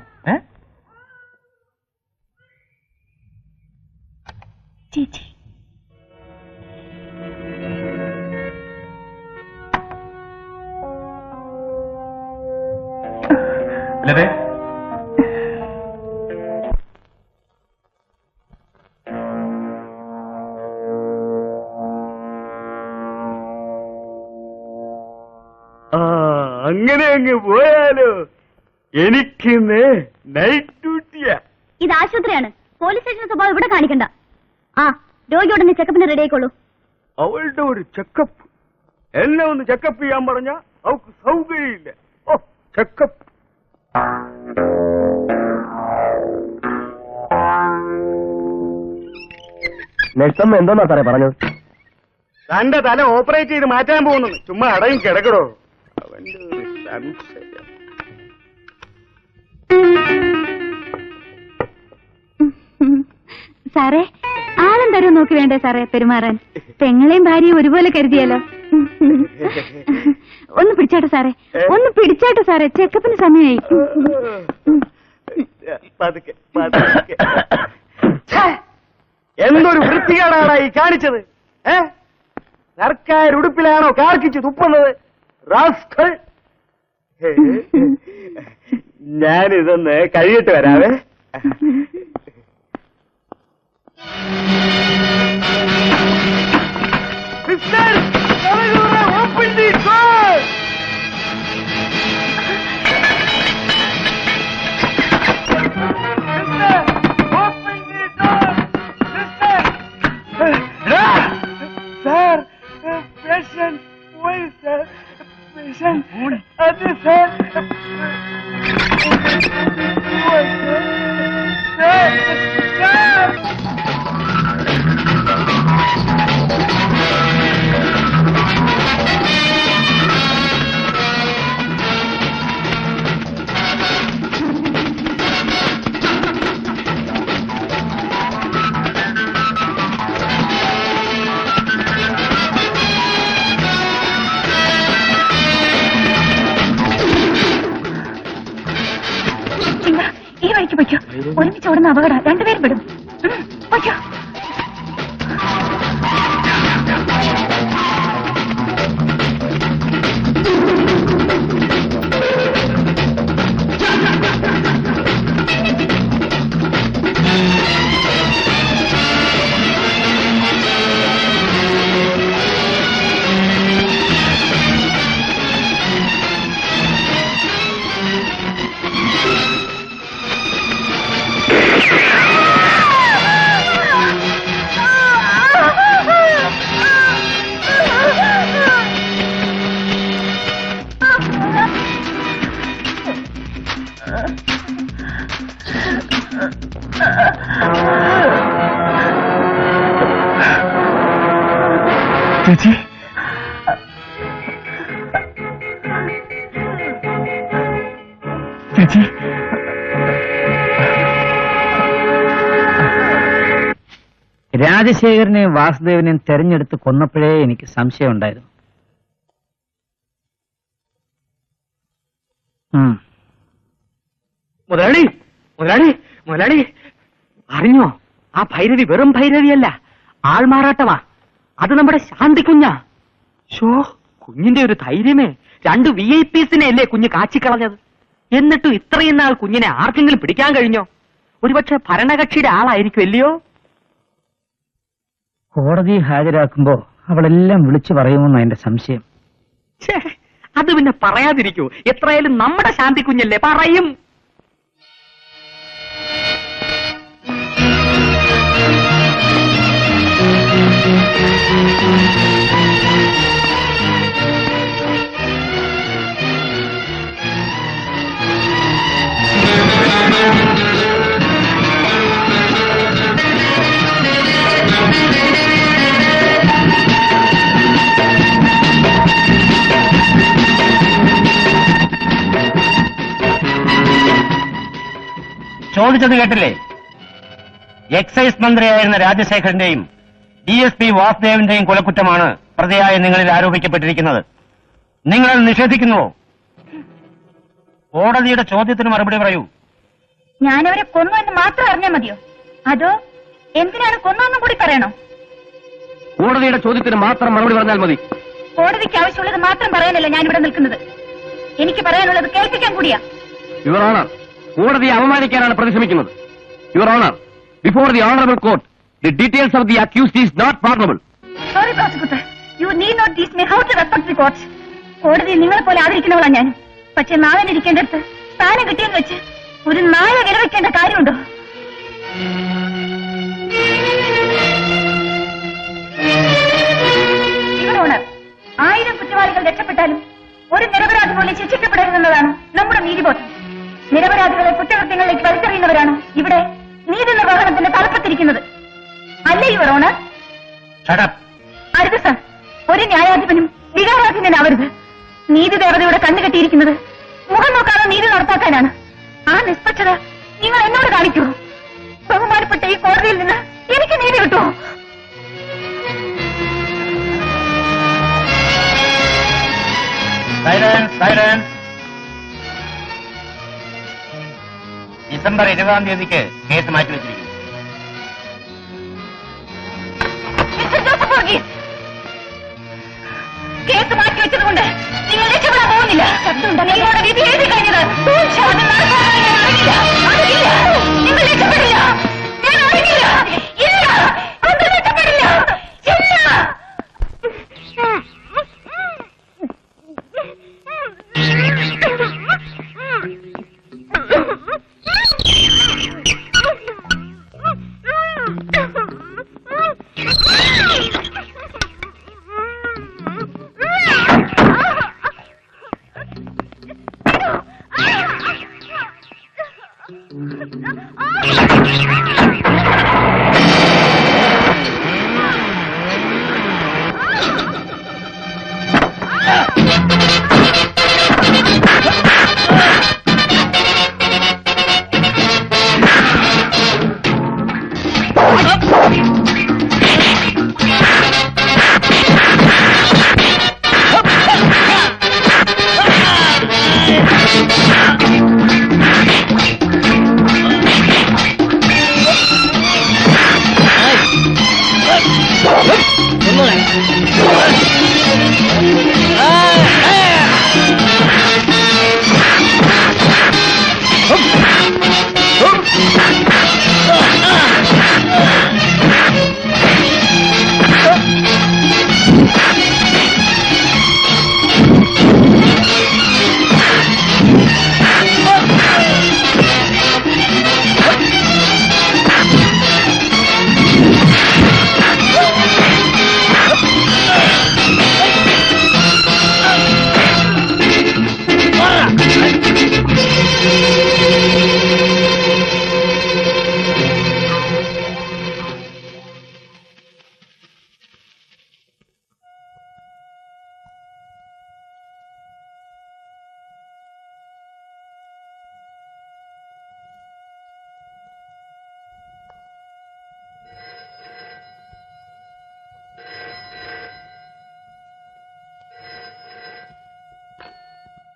ചേച്ചി, ലതേ, അങ്ങനെ അങ്ങ് പോയാലോ? എനിക്കിന്ന് നൈറ്റ് ഡ്യൂട്ടിയാ. ഇത് ആശുപത്രിയാണ്. പോലീസ് സ്റ്റേഷൻ സ്വഭാവം ഇവിടെ കാണിക്കണ്ട. രോഗിയോടെ ചെക്കപ്പിന് റെഡി ആയിക്കോളൂ. അവളുടെ ഒരു ചെക്കപ്പ് എന്നെ ഒന്ന് ചെക്കപ്പ് ചെയ്യാൻ പറഞ്ഞ അവക്ക് സൗകര്യമില്ല. ഓ ചെക്കപ്പ് നെക്സ്റ്റ് എന്തോന്നാ സാറേ പറഞ്ഞത്? തന്റെ തല ഓപ്പറേറ്റ് ചെയ്ത് മാറ്റാൻ പോകുന്നു. ചുമ്മാ അടയും കിടക്കടോ. അവന്റെ ഒരു സംശയം. സാറേ ആളും തരും നോക്കി വേണ്ടേ സാറേ പെരുമാറാൻ? പെങ്ങളെയും ഭാര്യയും ഒരുപോലെ കരുതിയാലോ? ഒന്ന് പിടിച്ചാട്ടെ സാറേ, ഒന്ന് പിടിച്ചാട്ടെ സാറേ, ചെക്കപ്പിന് സമയമായി. പതുക്കെ പതുക്കെ. എന്തൊരു വൃത്തികേടാണ് ഈ കാണിച്ചത്. സർക്കാർ ഉടുപ്പിലാണോ കാർക്കിച്ച് തുപ്പുന്നത്? റാസ്കൽ. ഞാനിതൊന്ന് കഴിയിട്ട് വരാവേ. Open the door. Sir, patient, wait, sir. Patient, sir. ഈ വഴിക്ക് പൊയ്ക്കോ. ഒരുമിച്ച് ഓടുന്ന അപകടം, രണ്ടുപേരും പെടും. പൊയ്ക്കോ. ചേച്ചി, ചേച്ചി, രാജശേഖരനെയും വാസുദേവനെയും തെരഞ്ഞെടുത്ത് കൊന്നപ്പോഴേ എനിക്ക് സംശയമുണ്ടായിരുന്നു. മുതലാളി മുതലാളി മുതലാളി അറിഞ്ഞോ? ആ ഭൈരവി വെറും ഭൈരവിയല്ല, ആൾമാറാട്ടമാ. അത് നമ്മുടെ ശാന്തി കുഞ്ഞാ. ഷോ, കുഞ്ഞിന്റെ ഒരു ധൈര്യമേ! 2 VIP അല്ലേ കുഞ്ഞ് കാച്ചിക്കളഞ്ഞത്. എന്നിട്ടും ഇത്രയും നാൾ കുഞ്ഞിനെ ആർക്കെങ്കിലും പിടിക്കാൻ കഴിഞ്ഞോ? ഒരുപക്ഷെ ഭരണകക്ഷിയുടെ ആളായിരിക്കും, അല്ലയോ? കോടതി ഹാജരാക്കുമ്പോ അവളെല്ലാം വിളിച്ചു പറയുമെന്ന് എന്റെ സംശയം. അത് പിന്നെ പറയാതിരിക്കൂ. എത്രയായാലും നമ്മുടെ ശാന്തി കുഞ്ഞല്ലേ, പറയും. ചോദിച്ചത് കേട്ടില്ലേ? എക്സൈസ് മന്ത്രിയായിരുന്ന രാജശേഖരന്റെയും DSP വാസുദേവന്റെയും കൊലക്കുറ്റമാണ് പ്രതിയായ നിങ്ങളിൽ ആരോപിക്കപ്പെട്ടിരിക്കുന്നത്. നിങ്ങൾ നിഷേധിക്കുന്നുവോ? കോടതിയുടെ ചോദ്യത്തിന് മറുപടി പറയൂ. ഞാനവരെ കൊന്നു എന്ന് മാത്രം അറിഞ്ഞാൽ മതിയോ? അതോ എന്തിനാണ് കൊന്നതെന്നും കൂടി പറയണോ? കോടതിയുടെ ചോദ്യത്തിന് മാത്രം മറുപടി പറഞ്ഞാൽ മതി. കോടതിക്ക് ആവശ്യമുള്ളത് മാത്രം പറയാനല്ല ഞാനിവിടെ നിൽക്കുന്നത്. എനിക്ക് പറയാനുള്ളത് കേൾപ്പിക്കാൻ കൂടിയാ. യുവർ ഓണർ, കോടതിയെ അപമാനിക്കാനാണ് പ്രതിശ്രമിക്കുന്നത്. Your honour, before the honourable court, the details of the accused is not pardonable. Sorry prosecutor, you need not teach me how to respect the court. കോടതി നിങ്ങളെ പോലെ ആദരിക്കുന്നവളാ ഞാൻ. പക്ഷെ നാളെ ഇരിക്കേണ്ടടുത്ത് സ്ഥാനം കിട്ടിയെന്ന് വെച്ച് ഒരു നായ വിലവെക്കേണ്ട കാര്യമുണ്ടോ? യുവർ ഓണർ, 1000 കുറ്റവാളികൾ രക്ഷപ്പെട്ടാലും ഒരു നിരപരാധി പോലും ശിക്ഷിക്കപ്പെടരുതെന്നതാണ് നമ്മുടെ നീതിബോധം. നിരപരാധികളെ കുറ്റകൃത്യങ്ങളിലേക്ക് വലിച്ചെറിയുന്നവരാണ് ഇവിടെ നീതി നിർവഹണത്തിന്റെ തലപ്പത്തിരിക്കുന്നത്. അല്ലേ യുവർ ഓണർ? അരുത് സർ, ഒരു ന്യായാധിപനും വികാരാധീനനാവരുത്. നീതി ദേവതയുടെ കണ്ണുകെട്ടിയിരിക്കുന്നത് മുഖം നോക്കാതെ നീതി നടപ്പാക്കാനാണ്. ആ നിഷ്പക്ഷത നിങ്ങൾ എന്നോട് കാണിക്കൂ. ബഹുമാനപ്പെട്ട ഈ കോടതിയിൽ നിന്ന് എനിക്ക് നീതി കിട്ടുമോ? ഡിസംബർ 20-ാം തീയതിക്ക് കേസ് മാറ്റിവെച്ചിരിക്കുന്നു. കേസ് മാറ്റിവെച്ചതുകൊണ്ട് നിങ്ങൾ രക്ഷപ്പെടാൻ പോകുന്നില്ല. നിങ്ങളുടെ വിധി എഴുതി കഴിഞ്ഞത് നിങ്ങൾ രക്ഷപ്പെടില്ല. ഞാൻ അറിയില്ല. ഇല്ല, അത് രക്ഷപ്പെടില്ല. ഇല്ല.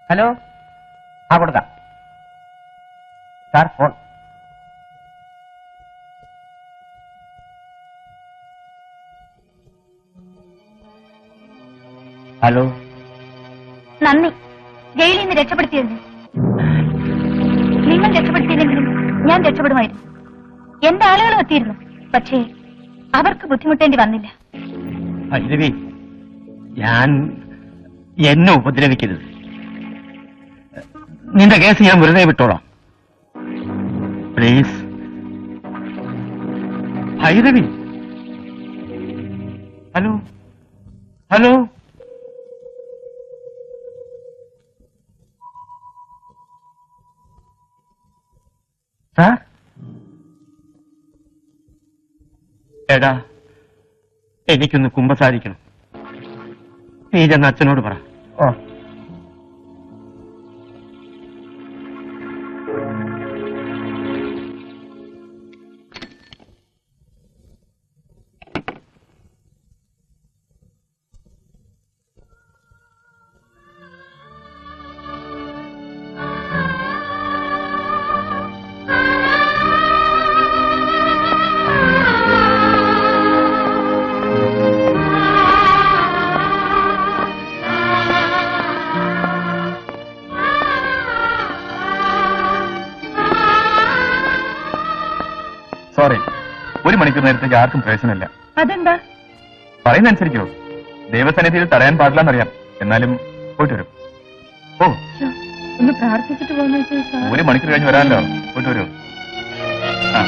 ഹലോ, ആ കൊടുക്കാം സാർ. ഫോൺ. ഹലോ. നന്ദി, ജയിലിൽ നിന്ന് രക്ഷപ്പെടുത്തിയതിന്. നിങ്ങൾ രക്ഷപ്പെടുത്തിയില്ലെങ്കിലും ഞാൻ രക്ഷപ്പെടുമായിരുന്നു. എന്റെ ആളുകളും എത്തിയിരുന്നു. പക്ഷേ അവർക്ക് ബുദ്ധിമുട്ടേണ്ടി വന്നില്ല. ഭൈരവി, ഞാൻ എന്നെ ഉപദ്രവിക്കരുത്. നിന്റെ കേസ് ഞാൻ വെറുതെ വിട്ടോളാം. Please Bhairavi. Hello hello. Sir, എടാ, എനിക്കൊന്ന് കുമ്പസാരിക്കണം. നീ ചെന്ന് അച്ഛനോട് പറ. ഓ. സോറി, 1 മണിക്കൂർ നേരത്തേക്ക് ആർക്കും പ്രവേശനമില്ല. അതെന്താ? പറയുന്ന അനുസരിക്കോ? ദൈവസന്നിധിയിൽ തടയാൻ പാടില്ലെന്നറിയാം. എന്നാലും പോയിട്ട് വരും. ഓ, ഒന്ന് പ്രാർത്ഥിച്ചിട്ട് പോകുന്ന 1 മണിക്കൂർ കഴിഞ്ഞ് വരാമല്ലോ. പോയിട്ട് വരൂ. ആ.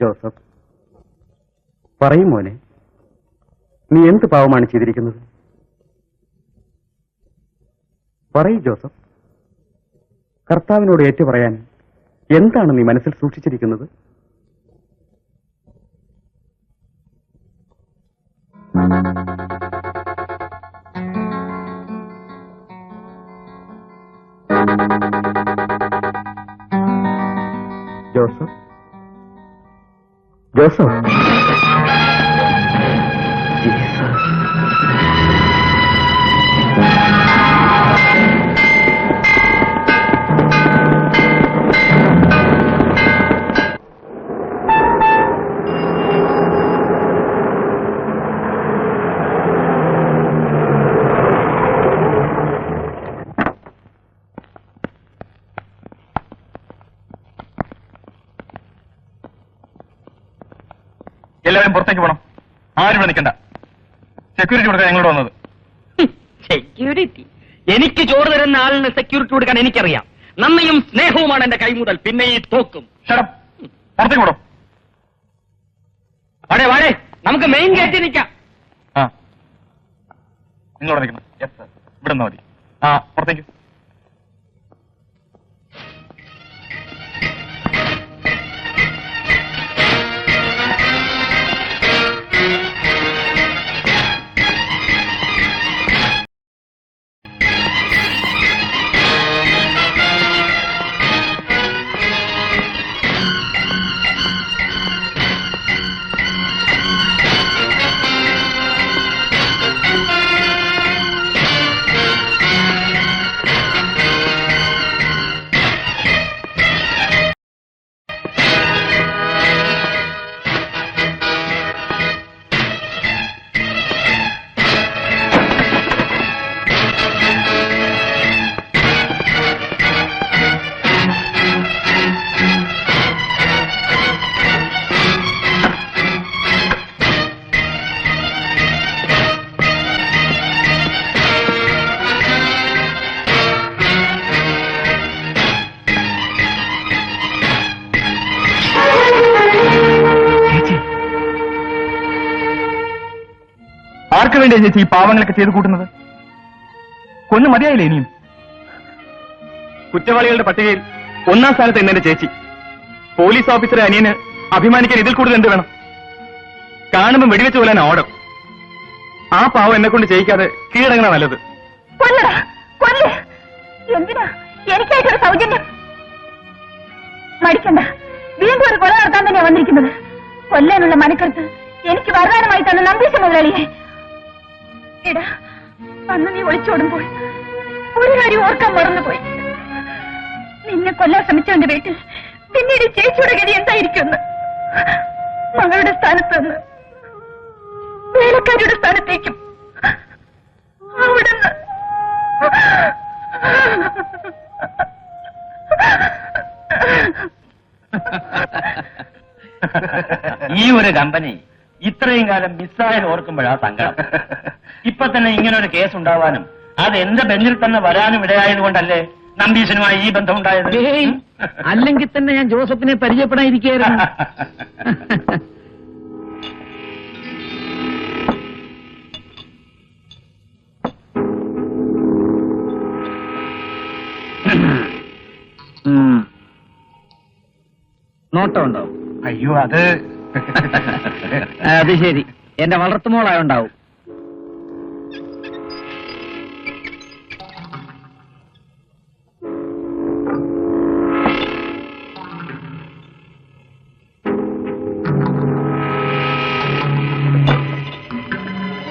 ജോസഫ്, പറയും മോനെ, നീ എന്ത് പാവമാണ് ചെയ്തിരിക്കുന്നത്? പറയൂ ജോസഫ്, കർത്താവിനോട് ഏറ്റു പറയാൻ എന്താണ് നീ മനസ്സിൽ സൂക്ഷിച്ചിരിക്കുന്നത്? ജോസഫ്, ജോസഫ്, എല്ലാവരും പുറത്തേക്ക് പോകണം. ആരും ഇവിടെ നിൽക്കണ്ട. സെക്യൂരിറ്റി കൊടുക്കാൻ ഞങ്ങളോട് വന്നത്. സെക്യൂരിറ്റി? എനിക്ക് ചോറ് തരുന്ന ആളിന് സെക്യൂരിറ്റി കൊടുക്കാൻ എനിക്കറിയാം. നന്ദിയും സ്നേഹവുമാണ് എന്റെ കൈമുതൽ. പിന്നെ ഈ തോക്കും. പുറത്തേക്ക് പോടോ. വാടേ വാടേ, നമുക്ക് മെയിൻ ഗേറ്റിൽ നിൽക്കാം. ആ, നിങ്ങളോട് നിൽക്കണം. യെസ് സർ, ഇവിടെ നിന്നാ മതി. ആ, പുറത്തേക്ക്. ആർക്ക് വേണ്ടിയാ ചേച്ചി ഈ പാവങ്ങളൊക്കെ ചെയ്ത് കൂട്ടുന്നത്? കൊന്നു മതിയായില്ലേ ഇനിയും? കുറ്റവാളികളുടെ പട്ടികയിൽ 1-ാം സ്ഥാനത്ത് എന്നെ ചേച്ചി. പോലീസ് ഓഫീസറെ അനിയന് അഭിമാനിക്കാൻ ഇതിൽ കൂടുതൽ എന്ത് വേണം? കാണുമ്പോൾ വെടിവെച്ച് കൊല്ലാൻ ഓർഡർ. ആ പാവം എന്നെ കൊണ്ട് ചെയ്യിക്കാതെ കീഴടങ്ങണ നല്ലത്. എന്തിനാ എനിക്കായിട്ടൊരു സൗജന്യം? മടിക്കണ്ട, വീണ്ടും ഒരു കൊല നടത്താൻ തന്നെയാ വന്നിരിക്കുന്നത്. കൊല്ലാനുള്ള മനക്കരുത്ത് എനിക്ക് വരദാനമായി തന്ന നമ്പീശ മുതലാളിയെ. എടാ, അന്ന് നീ ഒളിച്ചോടുമ്പോൾ ഒരു കാര്യം ഓർക്കാൻ മറന്നുപോയി. നിന്നെ കൊല്ലാൻ ശ്രമിച്ചവന്റെ വീട്ടിൽ പിന്നീട് ചേച്ചിയുടെ ഗതി എന്തായിരിക്കുമെന്ന്. മകളുടെ സ്ഥാനത്ത് നിന്ന് വേലക്കാരിയുടെ സ്ഥാനത്തേക്കും അവിടുന്ന് ഈ ഒരു കമ്പനി ഇത്രയും കാലം മിസ്സായത് ഓർക്കുമ്പോഴാ സങ്കടം. ഇപ്പൊ തന്നെ ഇങ്ങനെ ഒരു കേസ് ഉണ്ടാവാനും അത് എന്റെ ബെഞ്ചിൽ തന്നെ വരാനും ഇടയായത് കൊണ്ടല്ലേ നമ്പീശനുമായി ഈ ബന്ധം ഉണ്ടായത്. അല്ലെങ്കിൽ തന്നെ ഞാൻ ജോസഫിനെ പരിചയപ്പെടാതിരിക്കുകയായിരുന്നു. നോട്ടമുണ്ടോ? അയ്യോ, അത് അത് ശരി, എന്റെ വളർത്തുമോളായുണ്ടാവും.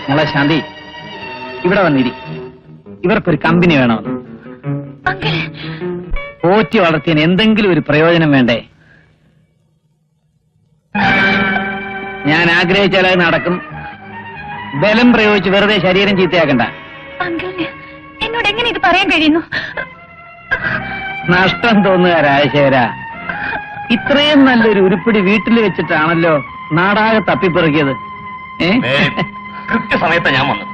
മോളെ ശാന്തി, ഇവിടെ വന്നിരി. ഇവർക്കൊരു കമ്പനി വേണമെന്ന്. പോറ്റി വളർത്തിയതിന് എന്തെങ്കിലും ഒരു പ്രയോജനം വേണ്ടേ? ഞാൻ ആഗ്രഹിച്ചാൽ അത് നടക്കും. ബലം പ്രയോഗിച്ച് വെറുതെ ശരീരം ചീത്തയാക്കണ്ട. എന്നോട് എങ്ങനെ ഇത് പറയാൻ കഴിയുന്നു? നഷ്ടം തോന്നുക രാജശേഖര. ഇത്രയും നല്ലൊരു ഉരുപ്പിടി വീട്ടിൽ വെച്ചിട്ടാണല്ലോ നാടാകെ തപ്പിപ്പെറുക്കിയത്. കൃത്യസമയത്ത് ഞാൻ വന്നു.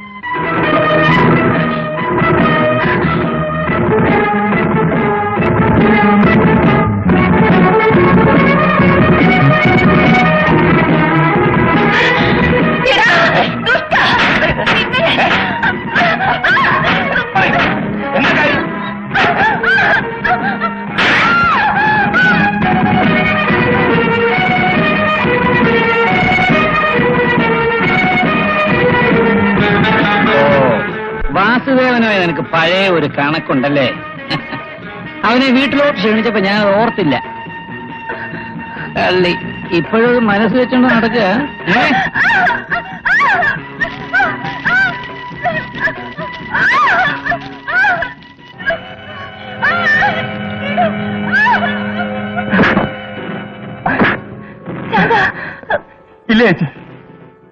വാസുദേവനുമായി നിനക്ക് പഴയ ഒരു കണക്കുണ്ടല്ലേ? അവനെ വീട്ടിലോട്ട് ക്ഷണിച്ചപ്പോ ഞാൻ ഓർത്തില്ല. കള്ളി ഇപ്പോഴും മനസ്സ് വെച്ചോണ്ട് നടക്കുക. ഇല്ല ചേച്ചി,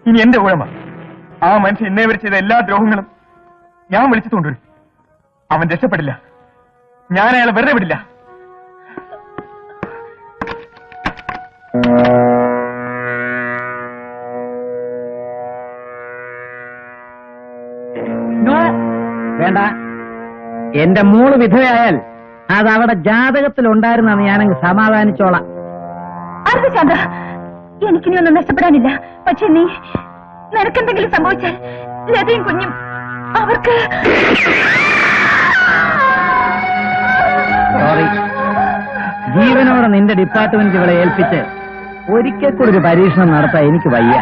ഇനി എന്റെ ഊഴമാ. ആ മനുഷ്യൻ ഇന്നേ വരെ ചെയ്ത എല്ലാ ദ്രോഹങ്ങളും ഞാൻ വിളിച്ചു കൊണ്ടുവരും. അവൻ രക്ഷപ്പെടില്ല. ഞാൻ അയാളെ വെറുതെ വിടില്ല. വേണ്ട, എന്റെ മോള് വിധവയായാൽ അത് അവിടെ ജാതകത്തിൽ ഉണ്ടായിരുന്നെന്ന് ഞാനങ്ങ് സമാധാനിച്ചോളാം. അത് ചന്ദ്ര, എനിക്കിനി ഒന്നും നഷ്ടപ്പെടാനില്ല. പക്ഷെ നിനക്കെന്തെങ്കിലും സംഭവിച്ചാൽ ലതയും കുഞ്ഞും അവർക്ക് സോറി. ജീവനോടെ നിന്റെ ഡിപ്പാർട്ട്മെന്റ് ഇവിടെ ഏൽപ്പിച്ച് ഒരിക്കൽ കൂടി ഒരു പരീക്ഷണം നടത്താൻ എനിക്ക് വയ്യ.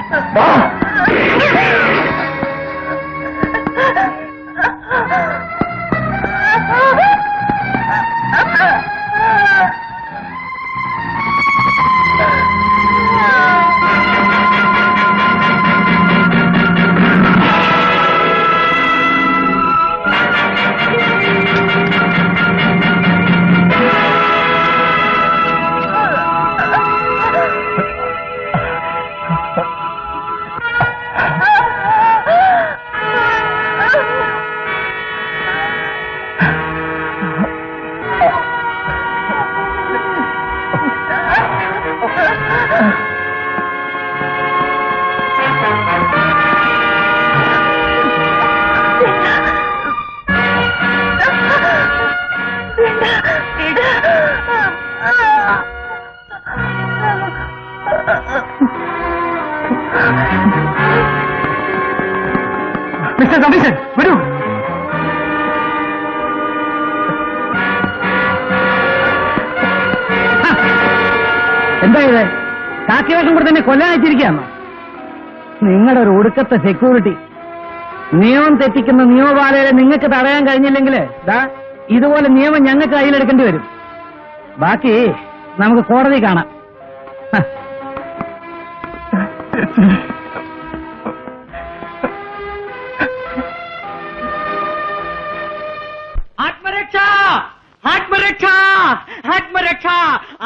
മിസ്റ്റർ സതീശൻ, വരൂ. എന്താ ഇത്? കാക്കിവേഷം കൂടെ തന്നെ കൊല്ലാൻ വെച്ചിരിക്കുകയാണോ? നിങ്ങളുടെ ഒരു ഒടുക്കത്തെ സെക്യൂരിറ്റി. നിയമം തെറ്റിക്കുന്ന നിയമപാലകരെ നിങ്ങൾക്ക് തടയാൻ കഴിഞ്ഞില്ലെങ്കിൽ ഇതുപോലെ നിയമം ഞങ്ങൾക്ക് കയ്യിലെടുക്കേണ്ടി വരും. ബാക്കി നമുക്ക് കോടതി കാണാം.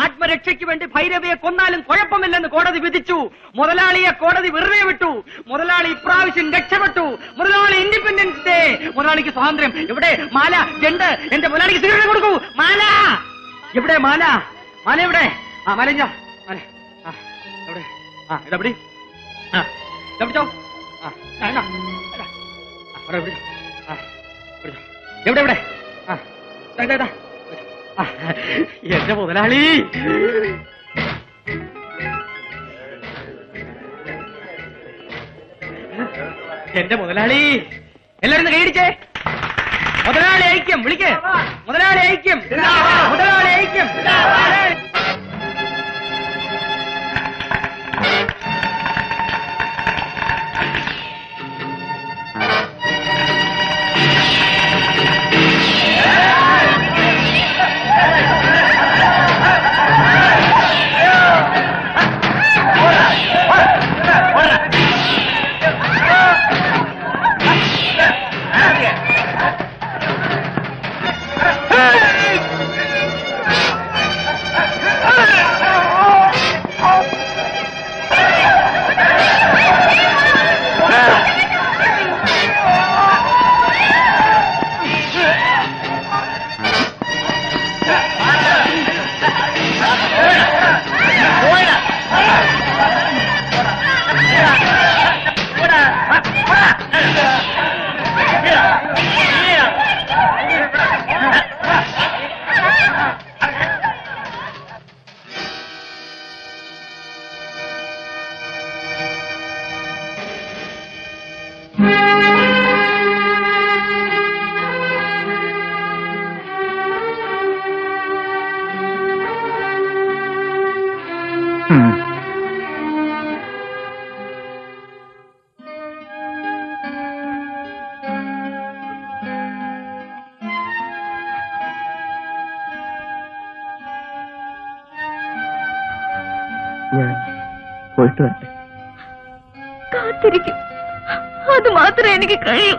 ആത്മരക്ഷയ്ക്ക് വേണ്ടി ഭൈരവിയെ കൊന്നാലും കുഴപ്പമില്ലെന്ന് കോടതി വിധിച്ചു. മുതലാളിയെ കോടതി വെറുതെ വിട്ടു. മുതലാളി ഇപ്രാവശ്യം രക്ഷപ്പെട്ടു. മുതലാളി ഇൻഡിപെൻഡൻസ് ഡേ. മുതലാളിക്ക് സ്വാതന്ത്ര്യം. എവിടെ മാല? ജണ്ട്. എന്റെ മുതലാളിക്ക് സ്വീകരണം കൊടുക്കൂ. മാല എവിടെ? മാല മാല എവിടെ? ആ മാല മാല എവിടെ? ഇതെവിടെ? പിടിച്ചോ. എവിടെ എവിടെ? എന്റെ മുതലാളി. എന്റെ മുതലാളി. എല്ലാരും കൈയടിച്ചേ. മുതലാളി ഐക്യം. വിളിക്കേ. മുതലാളി ഐക്യം. മുതലാളി ഐക്യം. ഞാൻ പോയിട്ട് വരട്ടെ. കാത്തിരിക്കും. അത് മാത്രമേ എനിക്ക് കഴിയൂ.